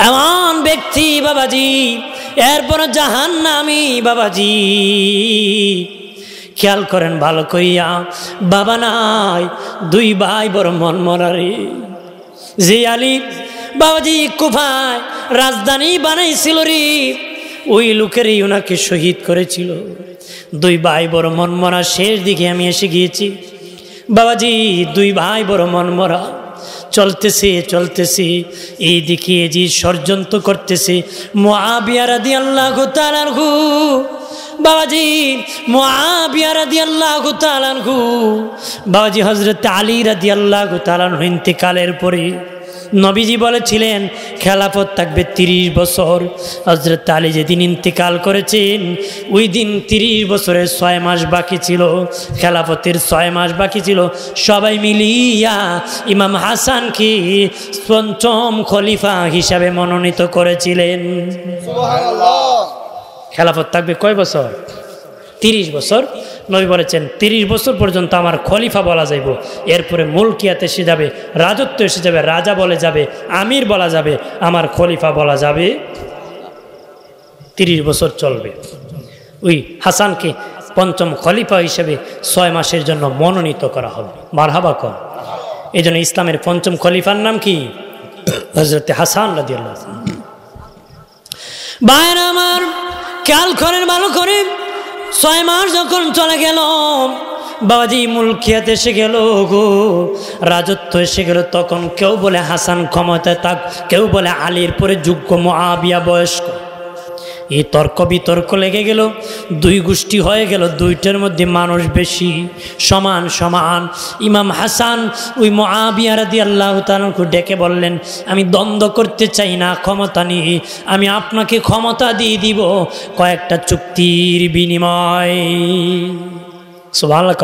এমন ব্যক্তি বাবাজি এরপর জাহান্নামী বাবাজি। খেয়াল করেন ভালো করিয়া, বাবা নাই, 2 ভাই বড় মন মরারে। যে আলী বাবাজি কুফায় রাজধানী বানাইছিল রে, ওই লোকেরই ওনাকে শহীদ করেছিল। 2 ভাই বড় মন মরা। শেষ দিকে আমি এসে গিয়েছি বাবাজি, 2 ভাই বড় মন মরা। চলতেছে চলতেছে, এইদিকে যে ষড়যন্ত্র করতেছে মুআবিয়া রাদিয়াল্লাহু তাআলা আনহু, বাবাজি মুআবিয়া রাদিয়াল্লাহু তাআলা আনহু, বাবাজি হযরত আলী রাদিয়াল্লাহু তাআলা আনহু ইন্তেকালের পরে নবীজি বলেছিলেন খেলাফত থাকবে 30 বছর। হযরত আলী যেদিন ইন্তেকাল করেছেন ওই দিন 30 বছরের 6 মাস বাকি ছিল, খেলাফতের 6 মাস বাকি ছিল। সবাই মিলিয়া ইমাম হাসানকে পঞ্চম খলিফা হিসাবে মনোনীত করেছিলেন। সুবহানাল্লাহ। খেলাফত থাকবে কয় বছর? 30 বছর। নবী বলেছেন 30 বছর পর্যন্ত আমার খলিফা বলা যাইব, এরপরে মুলকিয়াত এসে যাবে, রাজত্ব এসে যাবে, রাজা বলে যাবে, আমির বলা যাবে, আমার খলিফা বলা যাবে। 30 বছর চলবে। ওই হাসানকে পঞ্চম খলিফা হিসেবে 6 মাসের জন্য মনোনীত করা হবে। মারহাবা কর। এই জন্য ইসলামের পঞ্চম খলিফার নাম কি? হযরত হাসান রাদিয়াল্লাহু আনহু। ভাইরা আমার খেয়াল করেন ভালো করে, 6 মাস যখন চলে গেল, বাবাজি মুলকিয়াত এসে গেল গো, রাজত্ব এসে গেল, তখন কেউ বলে হাসান ক্ষমতায় থাক, কেউ বলে আলীর পরে যোগ্য মুআবিয়া বয়স্ক। এই তর্ক বিতর্ক লেগে গেল, 2 গোষ্ঠী হয়ে গেল, 2টার মধ্যে মানুষ বেশি, সমান সমান। ইমাম হাসান ওই মুআবিয়া রাদিয়াল্লাহু তাআলা ডেকে বললেন, আমি দ্বন্দ্ব করতে চাই না ক্ষমতা নিয়ে, আমি আপনাকে ক্ষমতা দিয়ে দিব কয়েকটা চুক্তির বিনিময়। সুবহানাল্লাহ।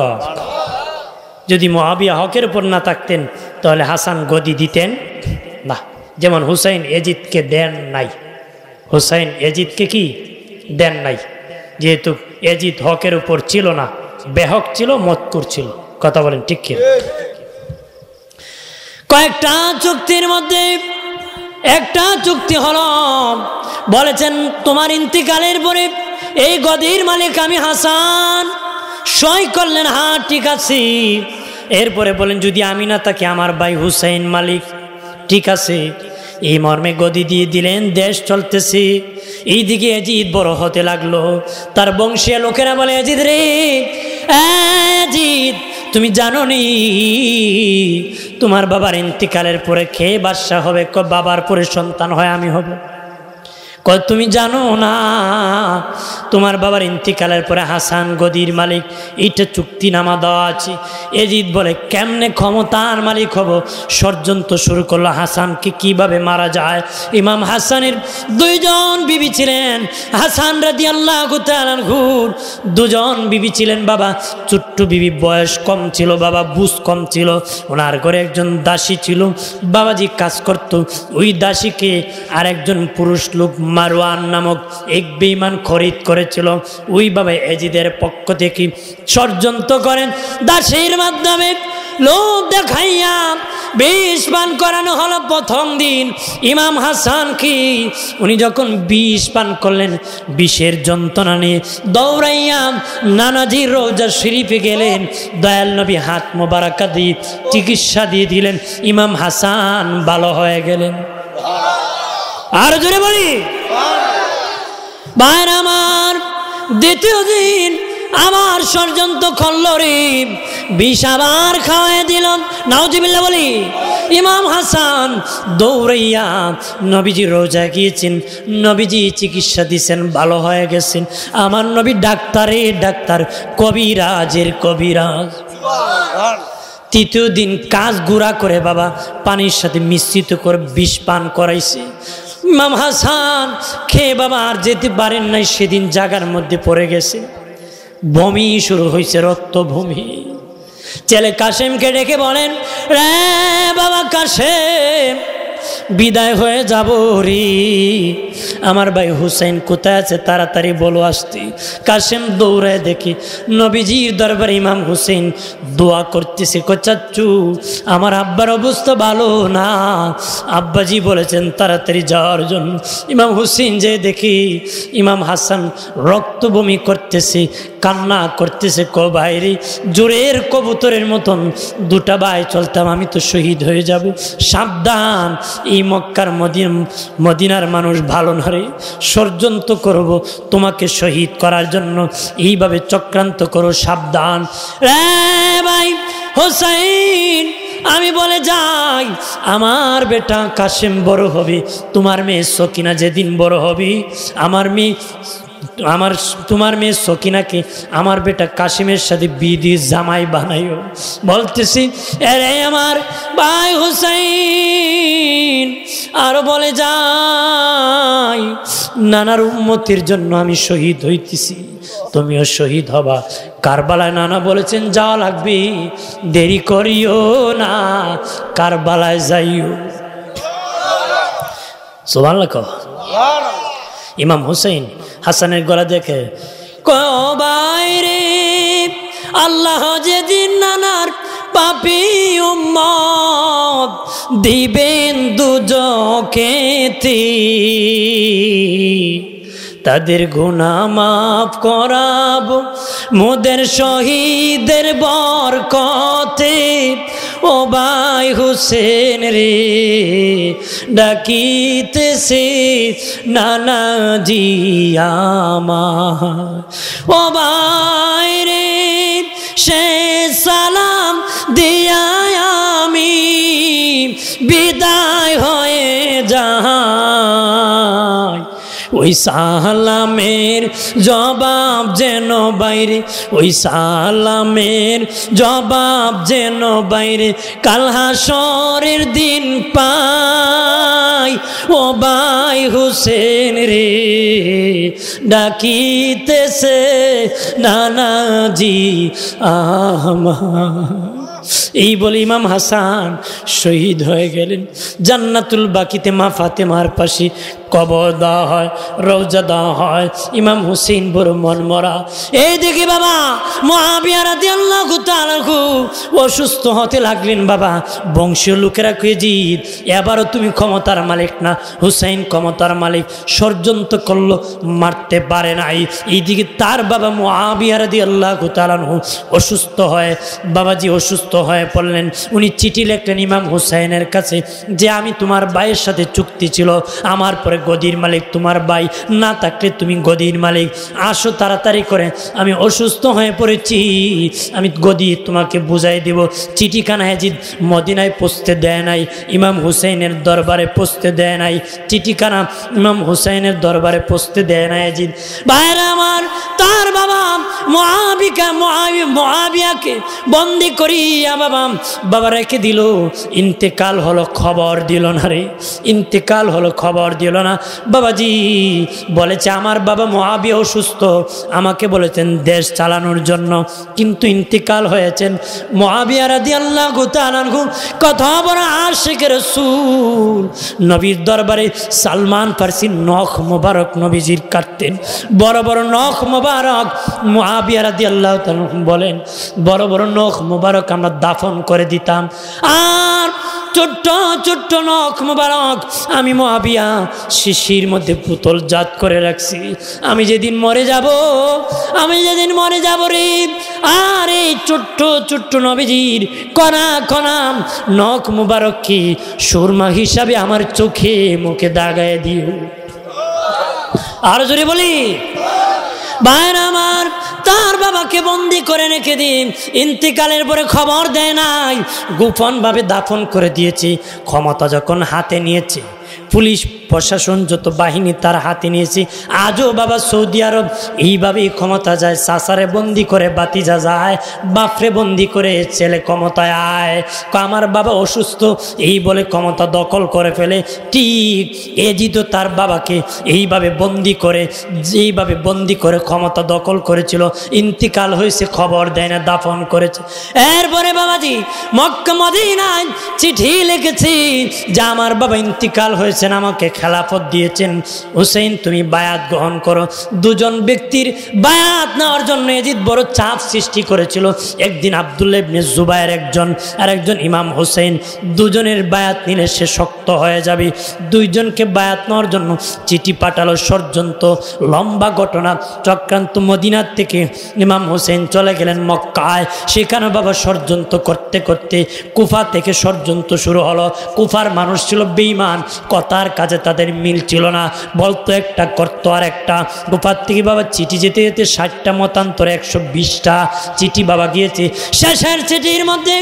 যদি মুআবিয়া হকের উপর না থাকতেন তাহলে হাসান গদি দিতেন না। যেমন হুসাইন এজিদকে দেন নাই, হুসাইন এজিদকে কি দেন নাই, যেহেতু এজিদ হকের উপর ছিল না, বেহক ছিল, মতকুর ছিল। কথা বলেন ঠিক কি? কয়েকটা চুক্তির মধ্যে একটা চুক্তি হলো, বলেছেন তোমার ইন্তেকালের পরে এই গদির মালিক আমি হাসান। সই করলেন, হ্যাঁ ঠিক আছে। এরপরে বলেন যদি আমি না থাকি আমার ভাই হুসাইন মালিক। ঠিক আছে। এই মর্মে গদি দিয়ে দিলেন। দেশ চলতেছে, এইদিকে এজিদ বড় হতে লাগলো। তার বংশীয় লোকেরা বলে, এজিদ রে, এজিদ তুমি জানো নি তোমার বাবার ইন্তিকালের পরে কে বাদশাহ হবে? বাবার পরে সন্তান হয় আমি হব। তুমি জানো না তোমার বাবার ইন্তিকালের পরে হাসান গদির মালিক? এইটা চুক্তিনামা দেওয়া আছে। এজিদ বলে কেমনে ক্ষমতার মালিক হব? ষড়যন্ত্র শুরু করলো হাসানকে কিভাবে মারা যায়। ইমাম হাসানের 2 জন বিবি ছিলেন, হাসান রাদিয়াল্লাহু তাআলা আনহুর 2 জন বিবি ছিলেন। বাবা ছোট্ট বিবি, বয়স কম ছিল, বাবা বুঝ কম ছিল। ওনার ঘরে একজন দাসী ছিল, বাবাজি কাজ করত। ওই দাসীকে আর একজন পুরুষ লোক মারওয়ান নামক এক বেঈমান খরিদ করেছিল। ওইভাবে এজিদের পক্ষ থেকে ষড়যন্ত্র করেন, দাসীর মাধ্যমে লোক দেখাইয়া বিষ পান করানো হলো। প্রথম দিন ইমাম হাসান কি উনি যখন বিষ পান করলেন, বিষের যন্ত্রণা নিয়ে দৌড়াইয়া নানাজি রওজা শরীফে গেলেন। দয়াল নবী হাত মোবারকা দিয়ে চিকিৎসা দিয়ে দিলেন, ইমাম হাসান ভালো হয়ে গেলেন। আর জোরে বলি ভাইরা আমার, দ্বিতীয় দিন আমার ষড়যন্ত্র করলো রে, বিষ আবার খাওয়াই দিল। নাউজুবিল্লাহ বলি। ইমাম হাসান দৌড়াইয়া নবীজি রোজা গিয়েছেন, নবীজি চিকিৎসা দিয়েছেন, ভালো হয়ে গেছেন। আমার নবী ডাক্তারে ডাক্তার, কবিরাজের কবিরাজ। তৃতীয় দিন কাজ গুঁড়া করে বাবা পানির সাথে মিশ্রিত করে বিষ পান করাইছে। ইমাম হাসান খেয়ে বাবা আর যেতে পারেন নাই, সেদিন জায়গার মধ্যে পড়ে গেছে। বমি শুরু হয়েছে, রক্ত বমি। ছেলে কাশেমকে ডেকে বলেন, রে বাবা কাশেম, বিদায় হয়ে যাব রে, আমার ভাই হুসাইন কোথায় আছে, তাড়াতাড়ি বলো আসতে। কাশেম দৌড়ায় দেখি নবীজির দরবারে ইমাম হুসেন দোয়া করতেছে। চাচ্চু আমার আব্বার অবস্থা ভালো না, আব্বাজি বলেছেন তাড়াতাড়ি যাওয়ার জন্য। ইমাম হুসেন যে দেখি ইমাম হাসান রক্ত বমি করতেছে, কান্না করতেছে। ভাইরে, জোরের কবুতরের মতন 2টা ভাই চলতাম, আমি তো শহীদ হয়ে যাব। সাবধান, এই মক্কার মদিনার মানুষ ভালো না রে, ষড়যন্ত্র করব তোমাকে শহীদ করার জন্য, এইভাবে চক্রান্ত করো, সাবধান। রে ভাই হোসাইন, আমি বলে যাই আমার বেটা কাশেম বড় হবে, তোমার মেয়ে সকিনা যেদিন বড় হবে, আমার মেয়ে তোমার মেয়ে সকিনাকে আমার বেটা কাশিমের সাথে বিধি জামাই বানাইও। বলতেছি এরে আমার ভাই হুসাইন, আরো বলে যাই নানার উম্মতির জন্য আমি শহীদ হইতেছি, তুমিও শহীদ হবা কারবালায়। নানা বলেছেন যাওয়া লাগবে, দেরি করিও না, কারবালায় যাইও। সুবহানাল্লাহ। ইমাম হুসাইন হাসানের গলা দেখে কবাইরে আল্লাহ যেদিন নানার পাপী উম্মত দিবেন দুজকেতে, তাদের গুনাহ মাফ করাবো মোদের শহীদের বরকতে। ও ভাই হুসেন রে ডাকিতেছে নানাজি আমার, ও ভাই রে সে সালাম দিয়া আমি বিদায় হয়ে যাই। ওই সালামের জবাব যেন বাইরে, ওই সালামের জবাব যেন বাইরে কাল হাসরের দিন পাই। ও ভাই হুসেন রে ডাকিতেছে নানাজি আমার। এই বলে ইমাম হাসান শহীদ হয়ে গেলেন। জান্নাতুল বাকিতে মা ফাতেমার পাশে কবর দেওয়া হয়, রওজা দেওয়া হয়। ইমাম হুসেন বড় মনমরা। এই দেখি বাবা মুআবিয়া রাদিয়াল্লাহু তাআলা অসুস্থ হতে লাগলেন। বাবা বংশীয় লোকেরা কুয়েজিদ এবারও তুমি ক্ষমতার মালিক না, হুসাইন ক্ষমতার মালিক। ষড়যন্ত্র করলো, মারতে পারে নাই। এইদিকে তার বাবা মুআবিয়া রাদিয়াল্লাহু তাআলা অসুস্থ হয়, বাবাজি অসুস্থ হয়ে পড়লেন। উনি চিঠি লিখলেন ইমাম হুসাইনের কাছে যে আমি তোমার ভাইয়ের সাথে চুক্তি ছিল, আমার পরে গদির মালিক তোমার ভাই, না থাকলে তুমি গদির মালিক, আসো তাড়াতাড়ি করে, আমি অসুস্থ হয়ে পড়েছি, আমি গদি তোমাকে বুঝাই দেব। চিঠিখানা ইয়াজিদ মদিনায় পৌঁছতে দেয় নাই, ইমাম হুসাইনের দরবারে পৌঁছতে দেয় নাই। চিঠিখানা ইমাম হুসাইনের দরবারে পৌঁছতে দেয় না ইয়াজিদ। ভাইরা আমার, তার বাবা মুআবিয়াকে বন্দি করিয়া বাবা রেখে দিল। ইন্তেকাল হলো, খবর দিল না রে, ইন্তেকাল হলো, খবর দিল না। বাবাজি বলেছে আমার বাবা মুআবিয়া অসুস্থ, আমাকে বলেছেন দেশ চালানোর জন্য, কিন্তু ইন্তেকাল হয়েছেন। মুআবিয়া রাদিয়াল্লাহু তাআলা আনহু কত বড় আশিক রাসূল, নবীর দরবারে সালমান ফারসির নখ মোবারক নবীজির কাটতেন, বড় বড় নখ মোবারক। মুআবিয়া রাদিয়াল্লাহু তাআলা বলেন বড় বড় নখ মোবারক আমরা দাফন করে দিতাম, আর ছোট্ট ছোট্ট নখ মোবারক আমি মুআবিয়া শিশির মধ্যে পুতল জাত করে রাখছি। আমি যেদিন মরে যাব, আমি যেদিন মরে যাব রে, আর এই ছোট্ট ছোট্ট নবীজির কণা কণা নখ মোবারক কি সুরমা হিসাবে আমার চোখে মুখে দাগায় দিও। আর জোরে বলি ভাইর আমার, তার বাবাকে বন্দি করে রেখে দিন, ইন্তেকালের পরে খবর দেয় নাই, গোপনভাবে দাফন করে দিয়েছে। ক্ষমতা যখন হাতে নিয়েছে, পুলিশ প্রশাসন যত বাহিনী তার হাতে নিয়েছে, আজও বাবা সৌদি আরব এইভাবেই ক্ষমতা যায়। সাসারে বন্দি করে বাতিজা যায়, বাপরে বন্দি করে ছেলে ক্ষমতায় আয়। আমার বাবা অসুস্থ এই বলে ক্ষমতা দখল করে ফেলে। ঠিক এজিদও তার বাবাকে এইভাবে বন্দি করে, যেইভাবে বন্দি করে ক্ষমতা দখল করেছিল। ইন্তিকাল হয়েছে, খবর দেয় না, দাফন করেছে। এরপরে বাবাজি মক্কা মদিনায় চিঠি লিখেছি যে আমার বাবা ইন্তিকাল হয়েছেন, আমাকে খেলাফত দিয়েছেন, হুসেইন তুমি বায়াত গ্রহণ করো। দুজন ব্যক্তির বায়াত নেওয়ার জন্য ইয়াজিদ বড় চাপ সৃষ্টি করেছিল। একদিন আব্দুল্লাহ ইবনে জুবায়ের একজন, আর একজন ইমাম হুসেইন, দুজনের বায়াত নিলে সে শক্ত হয়ে যাবে। দুইজনকে বায়াত নেওয়ার জন্য চিঠি পাঠালো। ষড়যন্ত্র, লম্বা ঘটনা, চক্রান্ত। মদিনার থেকে ইমাম হুসেইন চলে গেলেন মক্কায়। সেখানে বাবা ষড়যন্ত্র করতে করতে কুফা থেকে ষড়যন্ত্র শুরু হলো। কুফার মানুষ ছিল বেঈমান, কথার কাজে তাদের মিল ছিল না, বলতো একটা করতো আর একটা। গোপার থেকে বাবা চিঠি যেতে যেতে 60টা মতান্তরে 120টা চিঠি বাবা গিয়েছে। শেষের চিঠির মধ্যে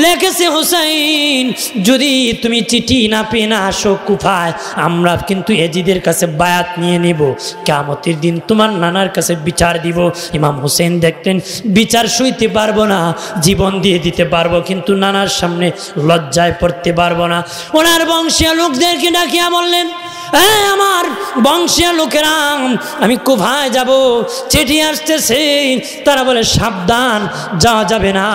লিখেছে, হুসাইন যদি তুমি চিঠি না পেয়ে না আসো কুফায়, আমরা কিন্তু এজিদের কাছে বায়াত নিয়ে নেব, কিয়ামতের দিন তোমার নানার কাছে বিচার দিব। ইমাম হুসেন দেখলেন বিচার সইতে পারবো না, জীবন দিয়ে দিতে পারবো, কিন্তু নানার সামনে লজ্জায় পড়তে পারবো না। ওনার বংশীয় লোকদেরকে ডাকিয়া বললেন, আমার বংশীয় লোকেরা, আমি কুফায় যাব, চিঠি আসতেছে। তারা বলে সাবধান, যাওয়া যাবে না,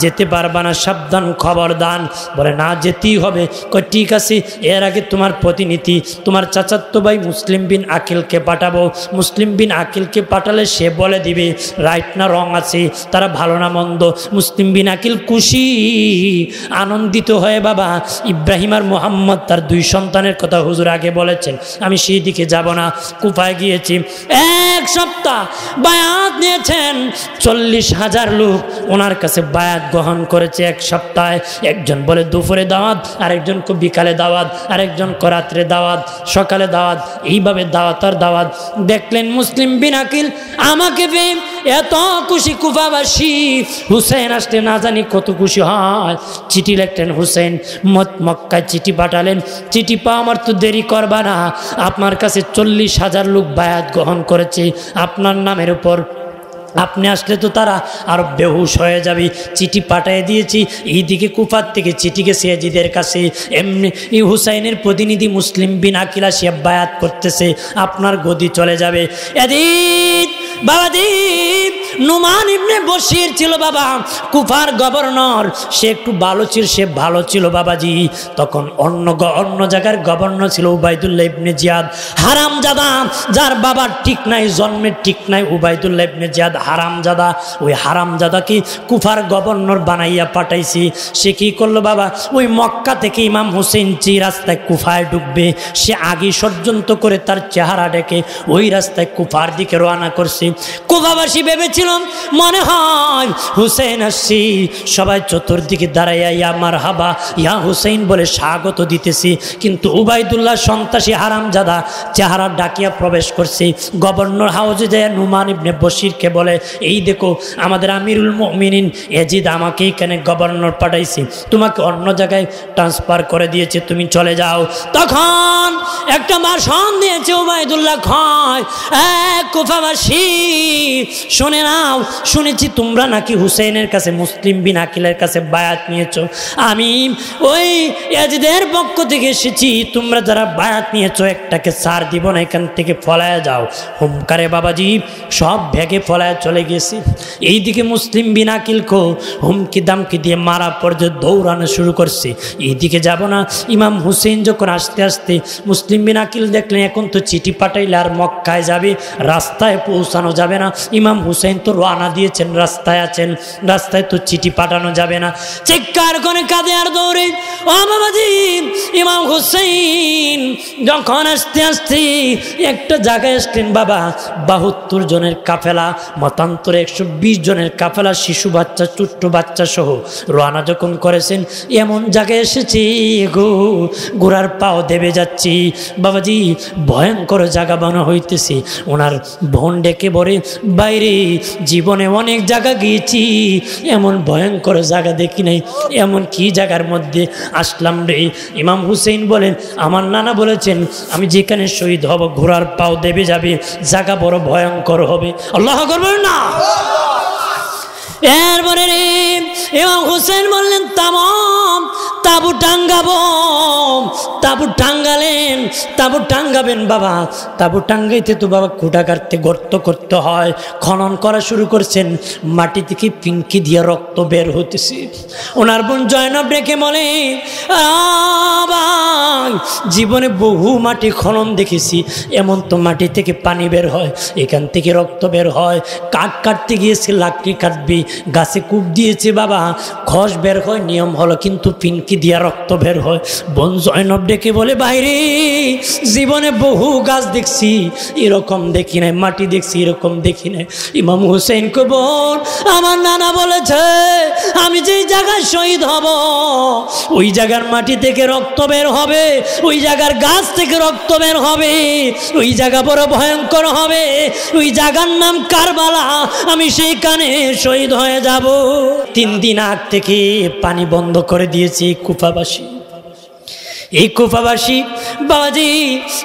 যেতে পারবা না, সাবধান, খবরদান। বলে না, যেতেই হবে। কই ঠিক আছে, এর আগে তোমার প্রতিনিধি তোমার চাচাতো ভাই মুসলিম বিন আকিলকে পাঠাবো, মুসলিম বিন আকিলকে পাঠালে সে বলে দিবে রাইট না রং আছে, তারা ভালো না মন্দ। মুসলিম বিন আকিল খুশি আনন্দিত হয়ে বাবা ইব্রাহিম আর মোহাম্মদ তার 2 সন্তানের কথা হুজুর আগে বলেছেন, আমি সেই দিকে যাব না। কুফায় গিয়েছি, 1 সপ্তাহ বায়াত নিয়েছেন, 40,000 লোক ওনার কাছে বায়াত গ্রহণ করেছে 1 সপ্তাহে। একজন বলে দুপুরে দাওয়াত, আরেকজন বিকালে দাওয়াত, আরেকজন রাত্রে দাওয়াত, সকালে দাওয়াত, এইভাবে দাওয়াত আর দাওয়াত। দেখলেন মুসলিম বিন আকিল আমাকে পেয়ে এত খুশি, কুফাবাসী হুসেন আসলে না জানি কত খুশি হয়। চিঠি লিখলেন হুসেন, মক্কায় চিঠি পাঠালেন, চিঠি পাওয়া আমার তো দেরি করবা না, আপনার কাছে 40,000 লোক বায়াত গ্রহণ করেছে আপনার নামের উপর, আপনি আসলে তো তারা আর বেহুশ হয়ে যাবে। চিঠি পাঠিয়ে দিয়েছি। এইদিকে কুফার থেকে চিঠি গেছে এজিদের কাছে, এমনি এই হুসাইনের প্রতিনিধি মুসলিম বিন আকিল আসিয়া বায়াত করতেছে, আপনার গদি চলে যাবে। এদিন বাবাজি নুমান ইবনে বশির ছিল বাবা কুফার গভর্নর, সে একটু ভালো ছিল, সে ভালো ছিল বাবাজি। তখন অন্য জায়গার গভর্নর ছিল উবাইদুল্লাহ ইবনে জিয়াদ, হারামজাদা, যার বাবার ঠিক নাই, জন্মের ঠিক নাই, উবাইদুল্লাহ ইবনে জিয়াদ হারামজাদা। ওই হারামজাদাকে কুফার গভর্নর বানাইয়া পাঠাইছি। সে কি করলো বাবা, ওই মক্কা থেকে ইমাম হুসেন যে রাস্তায় কুফায় ঢুকবে, সে আগে ষড়যন্ত্র করে তার চেহারা ডেকে ওই রাস্তায় কুফার দিকে রওনা করছে। কুফাবাসী ভেবেছিল মনে হয় হুসেন আসছি, সবাই চতুর্দিকে দাঁড়াইয়া ইয়া মারহাবা ইয়া হুসেন বলে স্বাগত দিতেছি। কিন্তু উবাইদুল্লাহ সন্ত্রাসী হারামজাদা চেহারা ডাকিয়া প্রবেশ করছে। গভর্নর হাউজে যায় নুমান ইবনে বশিরকে বলে, এই দেখো আমাদের আমিরুল মুমিনিন এজিদ আমাকে এখানে গভর্নর পাঠাইছে, তোমাকে অন্য জায়গায় ট্রান্সফার করে দিয়েছে, তুমি চলে যাও। তখন একটা ভাষণ দিয়েছে উবাইদুল্লাহ, খয় কুফাবাসী শুনে নাও, শুনেছি তোমরা নাকি হুসেনের কাছে মুসলিম বিন আকিলের কাছে বায়াত নিয়েছো, আমি ওই এজিদের পক্ষ থেকে এসেছি, তোমরা যারা বায়াত নিয়েছো একটাকে ছাড় দিব না, এখান থেকে ফলায় যাও। হুমকারে বাবাজি সব ভেগে ফলায় চলে গেছি। এইদিকে মুসলিম বিন আকিলকে হুমকি দামকি দিয়ে মারা পর্যন্ত দৌড়ানো শুরু করছে, এইদিকে যাব না। ইমাম হুসেন যখন আস্তে আস্তে মুসলিম বিন আকিল দেখলেন এখন তো চিঠি পাঠাইলে আর মক্কায় যাবে, রাস্তায় পৌঁছানো যাবে না, ইমাম হুসেন তো রওনা দিয়েছেন, রাস্তায় আছেন, রাস্তায় তো চিঠি পাঠানো যাবে না। চিৎকার করে কাঁদে আর দৌড়ে ও বাবাজি ইমাম হুসেন যখন আস্তে আস্তে একটা জায়গায় আসলেন বাবা, 72 জনের কাফেলা, মতান্তরে 120 জনের কাফেলা, শিশু বাচ্চা ছোট্ট বাচ্চা সহ রওনা যখন করেছেন, এমন জায়গায় এসেছি গো গোড়ার পাও দেবে যাচ্ছি বাবাজি, ভয়ঙ্কর জায়গা বানা হইতেছে। ওনার বোন ডেকে বলে, বাইরে জীবনে অনেক জায়গা গিয়েছি, এমন ভয়ঙ্কর জায়গা দেখি নাই, এমন কি জায়গার মধ্যে আসলাম রে। ইমাম হুসেন বলেন, আমার নানা বলেছেন আমি যেখানে শহীদ হব ঘোড়ার পাও দেবে যাবে, জায়গা বড় ভয়ঙ্কর হবে। আল্লাহ করবেন না। এরপরে রে ইমাম হুসেন বললেন, তামাম তাবু টাঙ্গাবো। তাবু টাঙ্গালেন, তাবু টাঙ্গাবেন বাবা, তাবু টাঙ্গাইতে তো বাবা খুঁটা কাটতে গর্ত করতে হয়, খনন করা শুরু করছেন, মাটি থেকে পিঙ্কি দিয়ে রক্ত বের হতেছে। ওনার বোন জয়নব রেখে বলে, জীবনে বহু মাটি খনন দেখেছি, এমন তো মাটি থেকে পানি বের হয়, এখান থেকে রক্ত বের হয়। কাঠ কাটতে গিয়েছে, লাকড়ি কাটবি, গাছে কূপ দিয়েছে বাবা, খস বের হয়, নিয়ম হলো, কিন্তু পিনকি দিয়া রক্ত বের হয়। বোন জয়নব ডেকে বলে বাইরে জীবনে বহু গাছ দেখছি এরকম দেখি নাই, মাটি দেখছি এরকম দেখি নাই। ইমাম হুসেন কো বল আমার নানা বলেছে আমি যেই জায়গায় শহীদ হব ওই জায়গার মাটি থেকে রক্ত বের হবে, ওই জায়গার গাছ থেকে রক্ত বের হবে, ওই জায়গা বড় ভয়ঙ্কর হবে, ওই জায়গার নাম কারবালা, আমি সেইখানে শহীদ হয়ে যাব। 3 দিন আগ থেকে পানি বন্ধ করে দিয়েছে কুফাবাসী। এই কুফাবাসী বাবাজি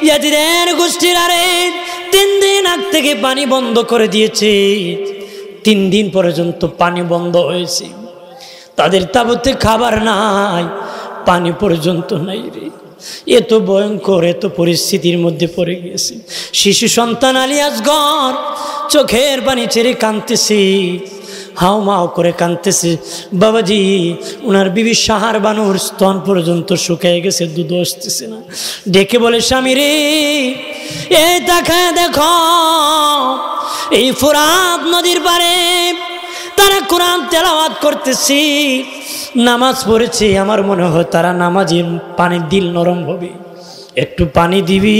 ইয়াজিদের গোষ্ঠীর আরে 3 দিন আগ থেকে পানি বন্ধ করে দিয়েছে। 3 দিন পর্যন্ত পানি বন্ধ হয়েছে। তাদের তাবুতে খাবার নাই, পানি পর্যন্ত নাই রে। এত ভয়ঙ্কর এত পরিস্থিতির মধ্যে পড়ে গিয়েছে। শিশু সন্তান আলী আসগর চোখের পানি ছেড়ে কাঁদতেছে, হাও মাও করে কাঁদতেছে। বাবাজি ওনার বিবি সাহার বানুর স্তন পর্যন্ত শুকিয়ে গেছে, দুধ আসতেছে না। ডেকে বলে স্বামী রে এই তাকায় দেখো এই ফোরাত নদীর পারে তারা কোরআন তেলাওয়াত করতেছি, নামাজ পড়েছে, আমার মনে হয় তারা নামাজে পানির দিল নরম হবে, একটু পানি দিবি।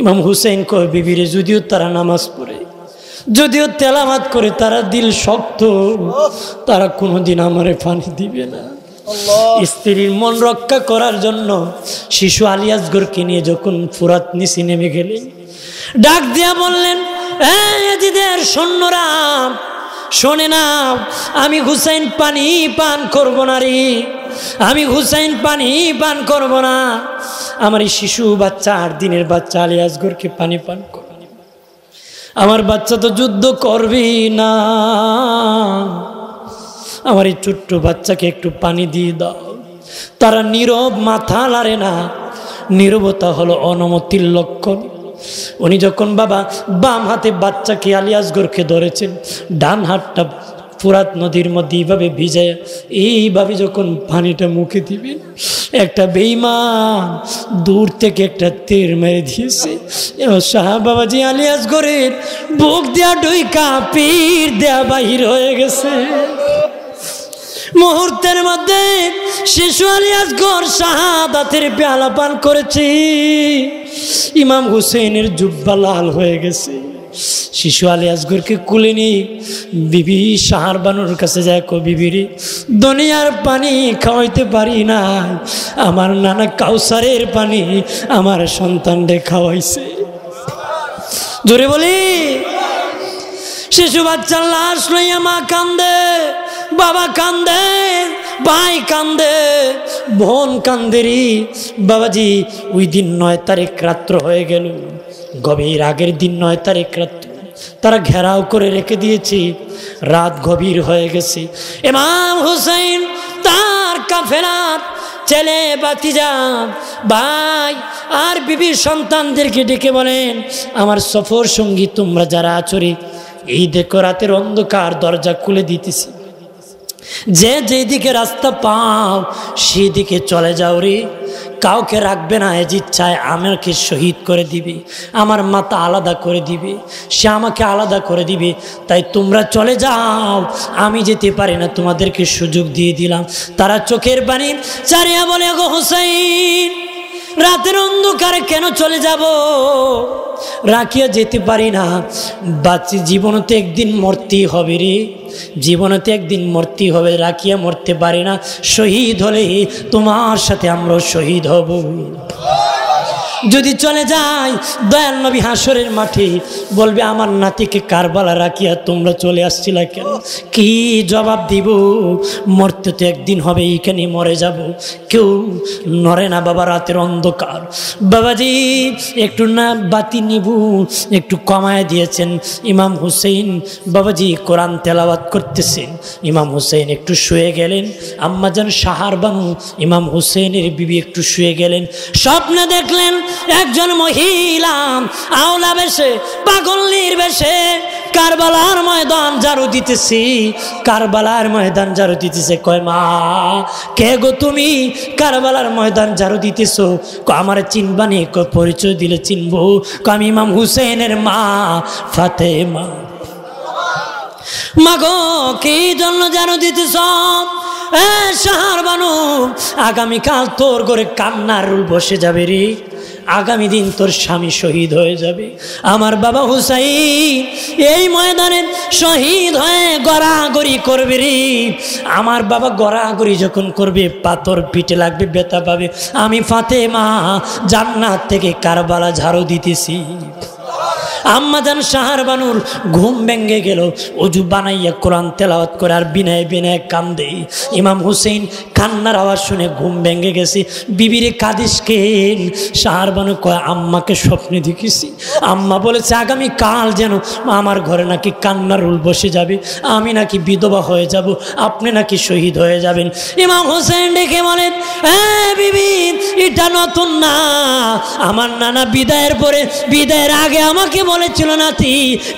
ইমাম হুসেন কয় বিবিরে যদিও তারা নামাজ পড়ে যদিও তেলাওয়াত করে তারা দিল শক্ত, তারা কোনোদিন আমারে পানি দিবে না। স্ত্রীর মন রক্ষা করার জন্য শিশু আলী আসগরকে নিয়ে যখন ফুরাত নিচে নেমে গেলেন ডাক দিয়া বললেন এজিদের সৈন্যরা শোনে না, আমি হুসাইন পানি পান করব না রে, আমি হুসাইন পানি পান করব না। আমার এই শিশু বাচ্চা 8 দিনের বাচ্চা আলী আসগরকে পানি পান করব, আমার বাচ্চা তো যুদ্ধ করবি না, আমার এই ছোট্ট বাচ্চাকে একটু পানি দিয়ে দাও। তারা নীরব, মাথা লাড়ে না। নীরবতা হলো অনুমতির লক্ষণ। উনি যখন বাবা বাম হাতে বাচ্চাকে আলী আসগরকে ধরেছেন, ডান হাতটা ফুরাত নদীর মধ্যে এইভাবে ভিজায় এইভাবে যখন পানিটা মুখে দিবেন, একটা বেঈমান দূর থেকে একটা তীর মেরে দিয়েছে। এবার শাহ বাবাজি আলী আসগরের বুক দেয়া ডুইকা পীর দেয়া বাহির হয়ে গেছে। মুহূর্তের মধ্যে শিশু আলী আসগর শাহাদাতের পেয়ালা পান করেছে। ইমাম হুসেনের জুব্বা লাল হয়ে গেছে। শিশু আলী আসগরকে কুলে নিয়ে বিবি শাহার বানুর কাছে যায়, কো বিবিরে দুনিয়ার পানি খাওয়াইতে পারি না, আমার নানা কাউসারের পানি আমার সন্তানরে খাওয়াইছে। জোরে বলি। শিশু বাচ্চার লাশ লইয়া মা কান্দে, বাবা কান্দে, ভাই কান্দে, বোন কান্দেরি। বাবাজি ওই দিন 9 তারিখ রাত্র হয়ে গেল, গভীর আগের দিন 9 তারিখ রাত্র তারা ঘেরাও করে রেখে দিয়েছে, রাত গভীর হয়ে গেছে। ইমাম হুসাইন তার কাফেলার ছেলে বাতিজা ভাই আর বিবির সন্তানদেরকে ডেকে বলেন আমার সফর সঙ্গী তোমরা যারা আছো রে, এই দেখো রাতের অন্ধকার, দরজা খুলে দিতেছি, যে যেদিকে রাস্তা পাও সেদিকে চলে যাও রে, কাউকে রাখবে না। এজিদ চায় আমাকে শহীদ করে দিবে, আমার মাথা আলাদা করে দিবে, সে আমাকে আলাদা করে দিবে, তাই তোমরা চলে যাও, আমি যেতে পারি না, তোমাদেরকে সুযোগ দিয়ে দিলাম। তারা চোখের পানি চারিয়া বলে গো হুসাইন রাতের অন্ধকারে কেন চলে যাব, রাখিয়া যেতে পারি না, বাচ্চা জীবনতে একদিন মরতেই হবে রে, জীবনতে একদিন মরতেই হবে, রাখিয়া মরতে পারি না, শহীদ হলে তোমার সাথে আমরা শহীদ হব। যদি চলে যায় দয়াল নবী হাসরের মাঠে বলবে আমার নাতিকে কারবালা রাখিয়া তোমরা চলে আসছিলা কেন, কি জবাব দিব? মরতে তো একদিন হবে, এইখানে মরে যাব, কেউ নরে না বাবা, রাতের অন্ধকার। বাবাজি একটু না বাতি নিবু একটু কমায় দিয়েছেন। ইমাম হুসেন বাবাজি কোরআন তেলাওয়াত করতেছেন, ইমাম হুসেন একটু শুয়ে গেলেন। আম্মাজান শাহার বানু ইমাম হুসেনের বিবি একটু শুয়ে গেলেন। স্বপ্নে দেখলেন একজন মহিলা আওলা বেশে পাগলের বেশে কারবালার ময়দান ঝাড়ু দিতেছি, কারবালার ময়দান ঝাড়ু দিতেছে। কয় মা কে গো তুমি কারবালার ময়দান ঝাড়ু দিতেছো? আমার চিনবানি? পরিচয় দিলে চিনবো। আমি ইমাম হুসেনের মা ফাতেমা। মা গো কি জন্য ঝাড়ু দিতেছ? শাহার বানু আগামীকাল তোর ঘরে কান্নার রুল বসে যাবে রে, আগামী দিন তোর স্বামী শহীদ হয়ে যাবে। আমার বাবা হুসাইন এই ময়দানে শহীদ হয়ে গড়াগড়ি করবে রে। আমার বাবা গড়াগড়ি যখন করবে পাথর পিঠে লাগবে, ব্যথা পাবে। আমি ফাতেমা জান্নাত থেকে কারবালা ঝাড়ু দিতেছি। আম্মা জান শাহার বানুর ঘুম ভেঙে গেল, অজু বানাইয়া কোরআন তেলাওয়াত করে আর বিনায় বিনায় কান্দে। ইমাম হুসেন কান্নার আওয়াজ শুনে ঘুম ভেঙে গেছে। বিবিরে কাঁদিস কেন? শাহার বানু কয় আম্মাকে স্বপ্নে দেখেছি, আম্মা বলেছে আগামী কাল যেন আমার ঘরে নাকি কান্নার রুল বসে যাবে, আমি নাকি বিধবা হয়ে যাব, আপনি নাকি শহীদ হয়ে যাবেন। ইমাম হোসেন ডেকে বলেন বিবি এটা নতুন না, আমার নানা বিদায়ের পরে বিদায়ের আগে আমাকে বলেছিল নাতি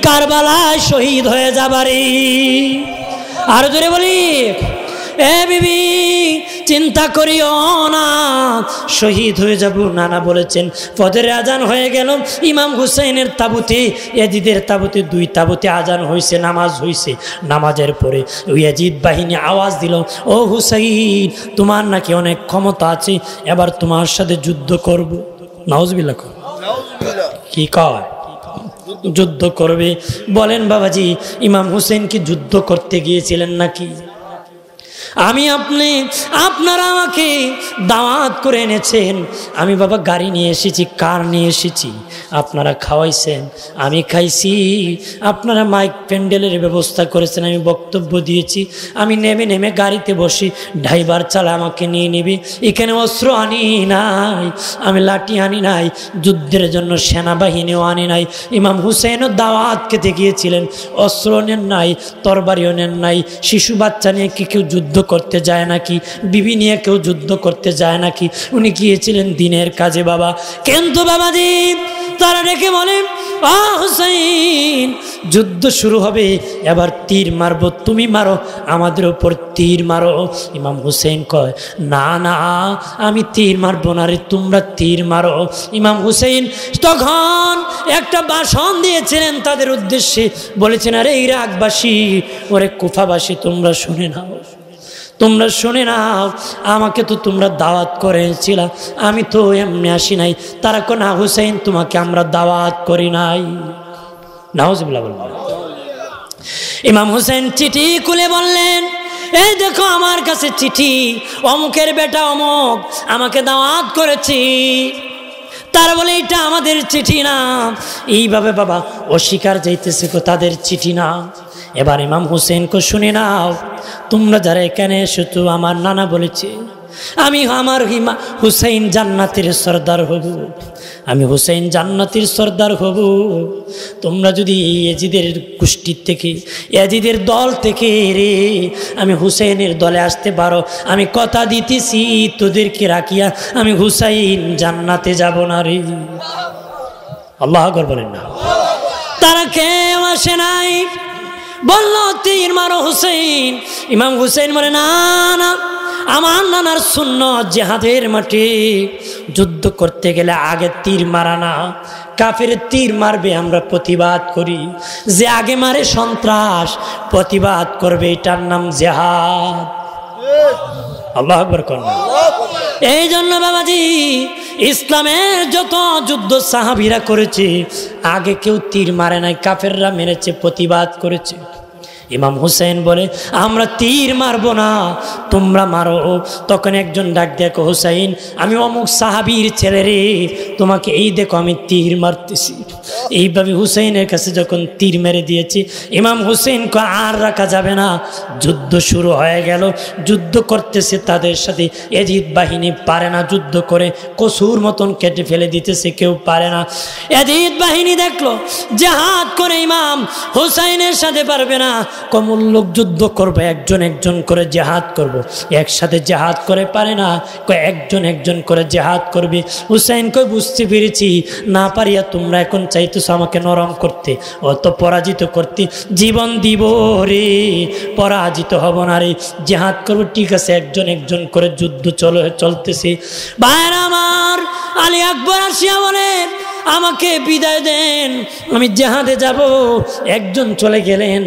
কারবালায় শহীদ হয়ে যাবারে। আর জোরে বলি বিবি চিন্তা করিও না, শহীদ হয়ে যাব। নানা বলেছেন। ফজরের আজান হয়ে গেল। ইমাম হুসাইনের তাবুতে, ইয়াজিদের তাবুতে, দুই তাবুতে আজান হয়েছে, নামাজ হয়েছে। নামাজের পরে ইয়াজিদ বাহিনী আওয়াজ দিল, ও হুসাইন তোমার নাকি অনেক ক্ষমতা আছে, এবার তোমার সাথে যুদ্ধ করব। নাউজুবিল্লাহ। কি কয়? যুদ্ধ করবে। বলেন বাবাজি ইমাম হুসেন কি যুদ্ধ করতে গিয়েছিলেন নাকি? আমি আপনারা আমাকে দাওয়াত করে এনেছেন, আমি বাবা গাড়ি নিয়ে এসেছি, কার নিয়ে এসেছি, আপনারা খাওয়াইছেন, আমি খাইছি, আপনারা মাইক প্যান্ডেলের ব্যবস্থা করেছেন, আমি বক্তব্য দিয়েছি, আমি নেমে নেমে গাড়িতে বসি, ড্রাইভার চালা আমাকে নিয়ে নেবে। এখানে অস্ত্র আনি নাই, আমি লাঠি আনি নাই, যুদ্ধের জন্য সেনাবাহিনীও আনি নাই। ইমাম হুসেনও দাওয়াত খেতে গিয়েছিলেন, অস্ত্র নেন নাই, তরবারিও নেন নাই। শিশু বাচ্চা নিয়ে কি কেউ যুদ্ধ করতে যায় নাকি? বিবি নিয়ে কেউ যুদ্ধ করতে যায় নাকি? উনি গিয়েছিলেন দিনের কাজে বাবা। কিন্তু বাবাজি তারা ডেকে বলে হুসাইন যুদ্ধ শুরু হবে, এবার তীর মারবো, তুমি মারো, আমাদের উপর তীর মারো। ইমাম হুসেন কয় না না আমি তীর মারবো না রে, তোমরা তীর মারো। ইমাম হুসেন তখন একটা ভাষণ দিয়েছিলেন তাদের উদ্দেশ্যে, বলেছেন আরে ইরাকবাসী, ওরে কুফাবাসী, তোমরা শুনে নাও, তোমরা শুনে নাও, আমাকে তো তোমরা দাওয়াত করেছিলা, আমি তো এমনি আসি নাই। তারা কো না হুসাইন তোমাকে আমরা দাওয়াত করি নাই। নাউজুবিল্লাহ বললেন। ইমাম হুসেন চিঠি খুলে বললেন এই দেখো আমার কাছে চিঠি, অমুকের বেটা অমুক আমাকে দাওয়াত করেছি। তারা বলে এটা আমাদের চিঠি না। এইভাবে বাবা অস্বীকার যাইতেছে তাদের চিঠি না। এবার ইমাম হুসেনকে শুনে নাও, তোমরা যারা এখানে এসেছো আমার নানা বলেছে আমি আমার হুসাইন জান্নাতের সর্দার হব, আমি হুসাইন জান্নাতের সর্দার হব। তোমরা যদি ইয়াজিদের গোষ্ঠীর থেকে, ইয়াজিদের দল থেকে রে আমি হুসাইনের দলে আসতে পারো, আমি কথা দিতেছি তোদেরকে রাখিয়া আমি হুসাইন জান্নাতে যাব না রে। আল্লাহু আকবার বলেন না। তারা কেউ আসে নাই, বলল তীর মারো হুসাইন। ইমাম হুসাইন বলে না না, আমার নানার সুন্নত জিহাদের মাঠে যুদ্ধ করতে গেলে আগে তীর মারা না, কাফের তীর মারবে আমরা প্রতিবাদ করি, যে আগে মারে সন্ত্রাস, প্রতিবাদ করবে, এটার নাম জিহাদ। আল্লাহু আকবার করুন। এই জন্য বাবাজি ইসলামের যত যুদ্ধ সাহাবীরা করেছে আগে কেউ তীর মারে নাই, কাফেররা মেরেছে, প্রতিবাদ করেছে। ইমাম হুসেন বলে আমরা তীর মারবো না, তোমরা মারো। তখন একজন ডাক দেখো হুসাইন আমি অমুক সাহাবীর ছেলে রে, তোমাকে এই দেখো আমি তীর মারতেছি। এইভাবে হুসাইনের কাছে যখন তীর মেরে দিয়েছি, ইমাম হুসেনকে আর রাখা যাবে না, যুদ্ধ শুরু হয়ে গেল। যুদ্ধ করতেছে তাদের সাথে, ইয়াজিদ বাহিনী পারে না যুদ্ধ করে, কসুর মতন কেটে ফেলে দিতেছে, কেউ পারে না। ইয়াজিদ বাহিনী দেখলো জিহাদ করে ইমাম হুসাইনের সাথে পারবে না, কমল লোক যুদ্ধ করবে, একজন একজন করে জেহাদ করব, একসাথে জেহাদ করে পারে না, একজন একজন করে জেহাদ করবে। হুসাইন কই বুঝতে পেরেছি না পারিয়া তোমরা এখন চাইতেছো আমাকে নরম করতে, অত পরাজিত করতে, জীবন দিব রে, পরাজিত হব না রে, জেহাদ করবো। ঠিক আছে, একজন একজন করে যুদ্ধ চলতেছে। ভাইরা আমার, আলী আকবর আসিয়া বলে আমাকে বিদায় দেন, আমি জেহাদে যাব। একজন চলে গেলেন,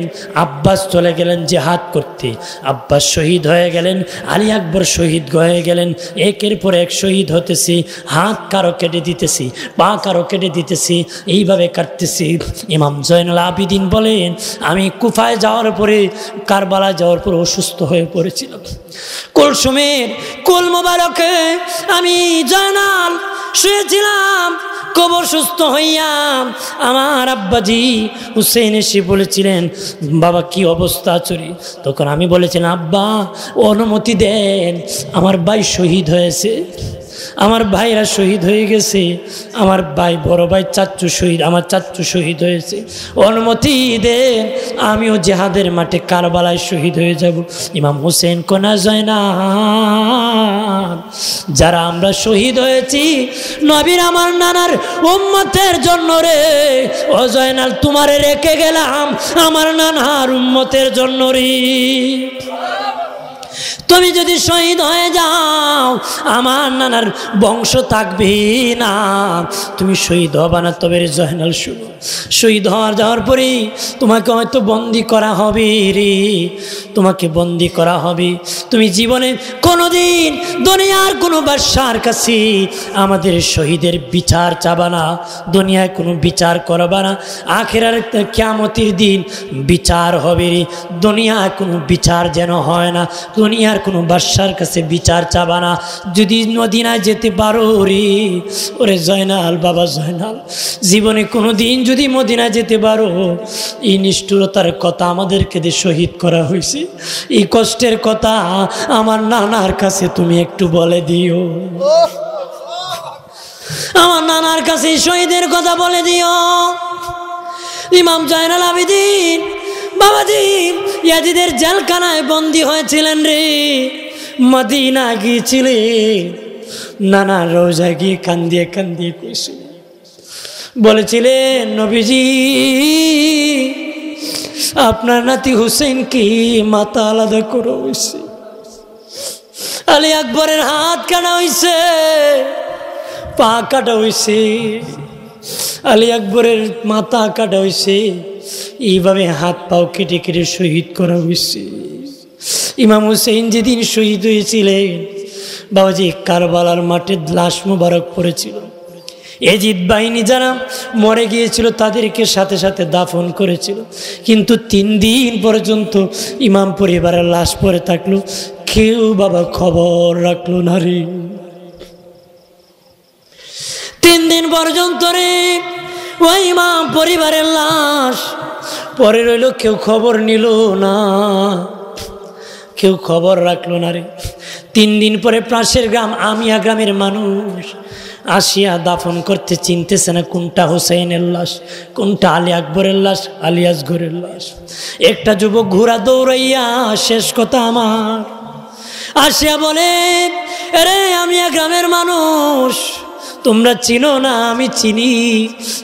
আব্বাস চলে গেলেন জেহাদ করতে। আব্বাস শহীদ হয়ে গেলেন, আলী আকবর শহীদ হয়ে গেলেন। একের পর এক শহীদ হতেছি, হাত কারো কেটে দিতেছি, পা কারো কেটে দিতেছি, এইভাবে কাটতেছি। ইমাম জয়নুল আবিদিন বলেন, আমি কুফায় যাওয়ার পরে, কারবালা যাওয়ার পরে অসুস্থ হয়ে পড়েছিলাম। কুলসুমের কুল মোবারকে আমি জয়নাল শুয়েছিলাম। কবর সুস্থ হইয়া আমার আব্বাজি হুসেন এসে বলেছিলেন, বাবা কি অবস্থা চরি? তখন আমি বলেছিলাম, আব্বা অনুমতি দেন, আমার ভাই শহীদ হয়েছে, আমার ভাইরা শহীদ হয়ে গেছে, আমার ভাই বড় ভাই চাচ্চু শহীদ, আমার চাচ্চু শহীদ হয়েছে, অনুমতি দেন, আমিও জেহাদের মাঠে কারবালায় শহীদ হয়ে যাব। ইমাম হুসেন কোনা জয়নাল, যারা আমরা শহীদ হয়েছি নবীর আমার নানার উম্মতের জন্য রে, ও জয়নাল তোমারে রেখে গেলাম আমার নানার উম্মতের জন্য রে। তুমি যদি শহীদ হয়ে যাও আমার নানার বংশ থাকবে না, তুমি শহীদ হবা না। তবে জয়নাল শুনো, শহীদ যাওয়ার পরে তোমাকে হয়তো বন্দি করা হবে রে, তোমাকে বন্দি করা হবে। তুমি জীবনে কোনোদিন দুনিয়ার কোনো বাদশার কাছে আমাদের শহীদের বিচার চাবা না, দুনিয়ায় কোনো বিচার করবা না, আখিরার কিয়ামতের দিন বিচার হবে রে। দুনিয়ায় কোনো বিচার যেন হয় না, দুনিয়ার কোনো বাদশার কাছে বিচার চাবা না। যদি মদিনায় যেতে পারো রে, ওরে জয়নাল, বাবা জয়নাল, জীবনে কোনো দিন যদি মদিনায় যেতে পারো, এই নিষ্ঠুরতার কথা আমাদেরকে দিয়ে শহীদ করা হয়েছে, এই কষ্টের কথা আমার নানার কাছে তুমি একটু বলে দিও, আমার নানার কাছে শহীদের কথা বলে দিও। ইমাম জয়নাল আবেদিন বাবাজি ইয়াজিদের জেলখানায় বন্দী হয়েছিলেন রে, মদিনা গিয়েছিলেন, নানা রোজা গিয়ে কান্দিয়ে কান্দিয়ে কইছিলেন, বলেছিলেন নবীজি আপনার নাতি হুসেনকে মাথা আলাদা করা হয়েছে, আলী আকবরের হাত কাটা হয়েছে, পা কাটা হয়েছে, আলী আকবরের মাথা কাটা হয়েছে, এইভাবে হাত পাও কেটে কেটে শহীদ করা হয়েছে। ইমাম হুসেন যেদিন শহীদ হয়েছিলেন বাবাজি কারবালার মাঠে লাশ মুবারক পড়েছিল, এজিদ বাহিনী যারা মরে গিয়েছিল তাদেরকে সাথে সাথে দাফন করেছিল, কিন্তু 3 দিন পর্যন্ত ইমাম পরিবারের লাশ পড়ে থাকলো, কেউ বাবা খবর রাখলো না রে। 3 দিন পর্যন্ত রে ওই ইমাম পরিবারের লাশ পরে রইল, কেউ খবর নিল না, কেউ খবর রাখলো না রে। 3 দিন পরে পাশের গ্রাম আমিয়া গ্রামের মানুষ আসিয়া দাফন করতে চিনতেছে না কোনটা হুসেনের লাশ, কোনটা আলী আকবরের লাশ, আলী আসগরের লাশ। একটা যুবক ঘোড়া দৌড়াইয়া, শেষ কথা আমার, আসিয়া বলে, আরে আমিয়া গ্রামের মানুষ, তোমরা চিনো না? আমি চিনি,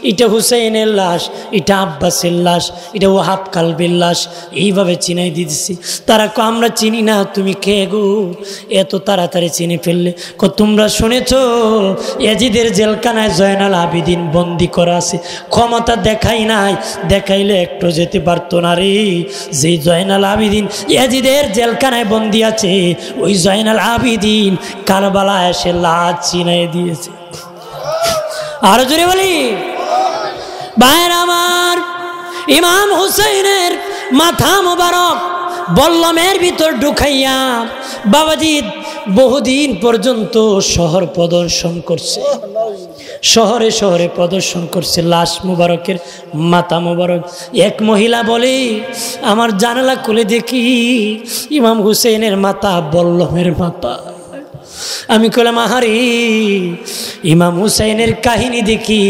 এটা হুসেনের লাশ, এটা আব্বাসের লাশ, এটা ওয়াহাব কালবের লাশ, এইভাবে চিনাই দিতেছি। তারা আমরা চিনি না, তুমি কে গো এত তাড়াতাড়ি চিনে ফেললে? তোমরা শুনেছ ইয়াজিদের জেলখানায় জয়নাল আবেদিন বন্দি করা আছে, ক্ষমতা দেখাই নাই, দেখাইলে একটু যেতে পারতো না রে। যে জয়নাল আবেদিন ইয়াজিদের জেলখানায় বন্দি আছে, ওই জয়নাল আবেদিন কারবালা এসে লাশ চিনাই দিয়েছে। আরো জোরে বলি ভাইয়ের আমার, ইমাম হুসেনের মাথা মোবারক বল্লমের ভিতর ঢুকাইয়া বাবাজি বহুদিন পর্যন্ত শহর প্রদর্শন করছে, শহরে শহরে প্রদর্শন করছে লাশ মুবারকের মাথা মুবারক। এক মহিলা বলে, আমার জানালা খুলে দেখি ইমাম হুসেনের মাথা বল্লমের মাথা। আমি কইলাম, আহারে ইমাম হুসাইনের কাহিনী দেখি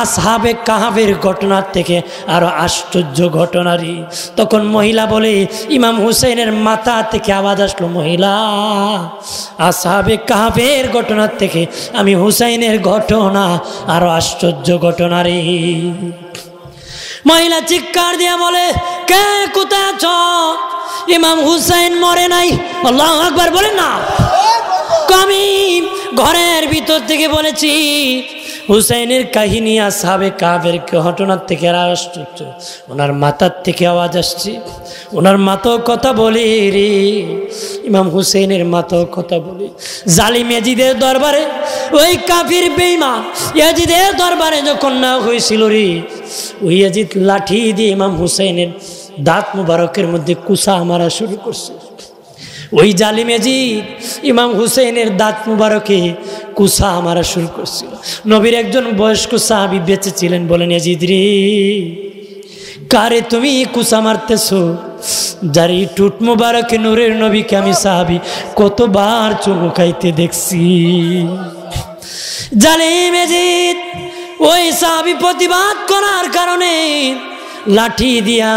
আসহাবে কাহাবের ঘটনার থেকে আরো আশ্চর্য ঘটনারই। তখন মহিলা বলে, ইমাম হুসাইনের মাথা থেকে আওয়াজ আসলো, মহিলা আসহাবে কাহাবের ঘটনার থেকে আমি হুসাইনের ঘটনা আরো আশ্চর্য ঘটনারই। মহিলা চিৎকার দিয়া বলে, কে কোথায় আছো? ইমাম হুসাইন মরে নাই। আল্লাহু আকবার বলেন না। আমি ঘরের ভিতর থেকে বলেছি, হুসাইনের কাহিনী আসহাবে কাফের ঘটনার থেকে আশ্চর্য, ওনার মাথার থেকে আওয়াজ আসছে, ওনার মাথাও কথা বলে রে, ইমাম হুসেনের মাথাও কথা বলে। জালিম ইয়াজিদের দরবারে, ওই কাফির বেঈমান ইয়াজিদের দরবারে যখন না হয়েছিল রে, ওই ইয়াজিদ লাঠি দিয়ে ইমাম হুসেনের দাঁত মুবারকের মধ্যে কুসা মারা শুরু করছে। ওই জালিম ইয়াজিদ ইমাম হুসেনের দাঁত মুবারকে কুসা মারা শুরু করছিল। নবীর একজন বয়স্ক সাহাবী বেঁচে ছিলেন, বলেন ইয়াজিদ রে, কারে তুমি কুসা মারতেছো? যার এই টুট মুবারকে নূরের নবীকে আমি সাহাবী কতবার চুমু খাইতে দেখছি। জালিম ইয়াজিদ ওই সাহাবী প্রতিবাদ করার কারণে লাঠি দিয়া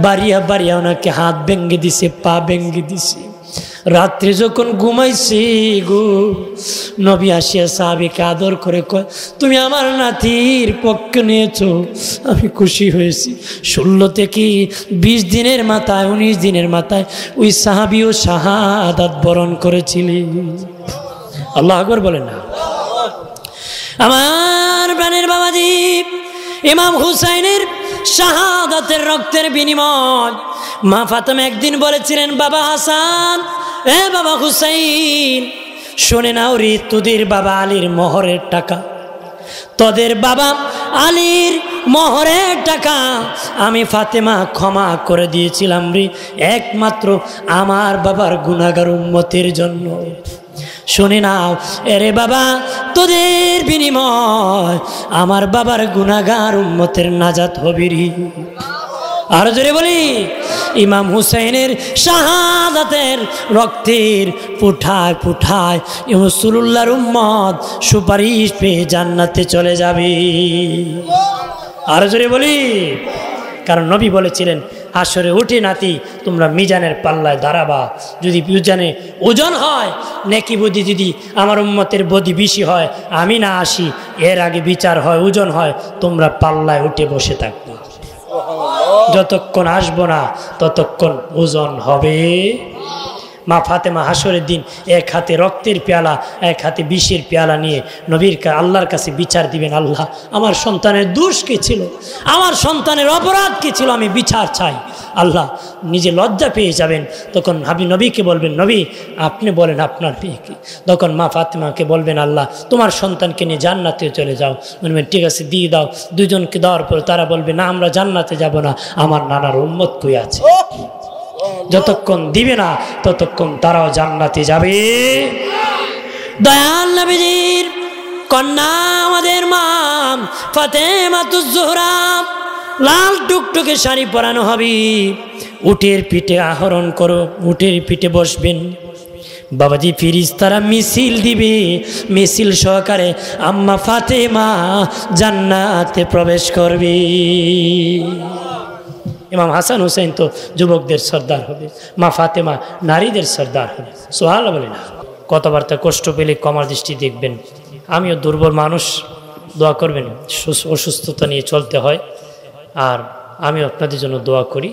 বাড়িয়া বাড়িয়া ওনাকে হাত ভেঙ্গে দিছে, পা ভেঙ্গে দিছে। রাত্রে যখন ঘুমাইছি গো, নবী আসিয়া সাহাবীকে আদর করে কয়, তুমি আমার নাতির পক্ষ নিয়েছো, আমি খুশি হয়েছি। 16 থেকে 20 দিনের মাথায়, 19 দিনের মাথায় ওই সাহাবীও শাহাদাত বরণ করেছিলেন। আল্লাহু আকবার বলেন না। আমার প্রাণের বাবাজি, ইমাম হুসাইনের শাহাদাতের রক্তের বিনিময় মা ফাতেমা একদিন বলেছিলেন, বাবা হাসান, এ বাবা হুসাইন, শুনে নাও রে, তোদের বাবা আলীর মোহরের টাকা, তোদের বাবা আলীর মোহরের টাকা আমি ফাতেমা ক্ষমা করে দিয়েছিলাম রে, একমাত্র আমার বাবার গুনাহগার উম্মতের জন্য। শুনে নাও এরে বাবা, তোদের বিনিময় আমার বাবার গুনাহগার উম্মতের নাজাত হবে রে। আর জোরে বলি, ইমাম হুসাইনের শাহাদাতের রক্তের পুঠায় পুঠায় রাসূলুল্লাহর উম্মত সুপারিশ পেয়ে জান্নাতে চলে যাবে। আর জোরে বলি, কারণ নবী বলেছিলেন, হাসরে উঠে নাতি তোমরা মিজানের পাল্লায় দাঁড়াবা, যদি মিজানে ওজন হয় নেকি বদি, যদি আমার উম্মতের বদি বেশি হয়, আমি না আসি, এর আগে বিচার হয়, ওজন হয়, তোমরা পাল্লায় উঠে বসে থাকবে, যতক্ষণ আসবো না ততক্ষণ ওজন হবে। মা ফাতেমা হাসরের দিন এক হাতে রক্তের পেয়ালা, এক হাতে বিষের পেয়ালা নিয়ে নবীর আল্লাহর কাছে বিচার দিবেন, আল্লাহ আমার সন্তানের দোষ কি ছিল, আমার সন্তানের অপরাধ কি ছিল, আমি বিচার চাই। আল্লাহ নিজে লজ্জা পেয়ে যাবেন। তখন নবীকে বলবেন, নবী আপনি বলেন আপনার মেয়েকে। তখন মা ফাতেমাকে বলবেন, আল্লাহ তোমার সন্তানকে নিয়ে জান্নাতে চলে যাও। বলবেন ঠিক আছে, দিয়ে দাও। দুজনকে দেওয়ার পর তারা বলবে, না আমরা জান্নাতে যাব না, আমার নানার উম্মত কই আছে। যতক্ষণ দিবে না ততক্ষণ তারাও জান্নাতে যাবে। দয়াল নবীজির কন্যা আমাদের মা ফাতেমাতুজ জোহরা, লাল টুকটুকে শাড়ি পরানো হবে, উটের পিঠে আহরণ করো, উটের পিঠে বসবেন। বাবাজি ফেরেশতারা মিছিল দিবে, মিছিল সহকারে আম্মা ফাতেমা জান্নাতে প্রবেশ করবে। ইমাম হাসান হুসাইন তো যুবকদের সর্দার হবে, মা ফাতেমা নারীদের সর্দার হবে। সুবহানাল্লাহ বলে না। কথাবার্তা কষ্ট পেলে ক্ষমার দৃষ্টি দেখবেন। আমিও দুর্বল মানুষ, দোয়া করবেন। অসুস্থতা নিয়ে চলতে হয়, আর আমি আপনাদের জন্য দোয়া করি।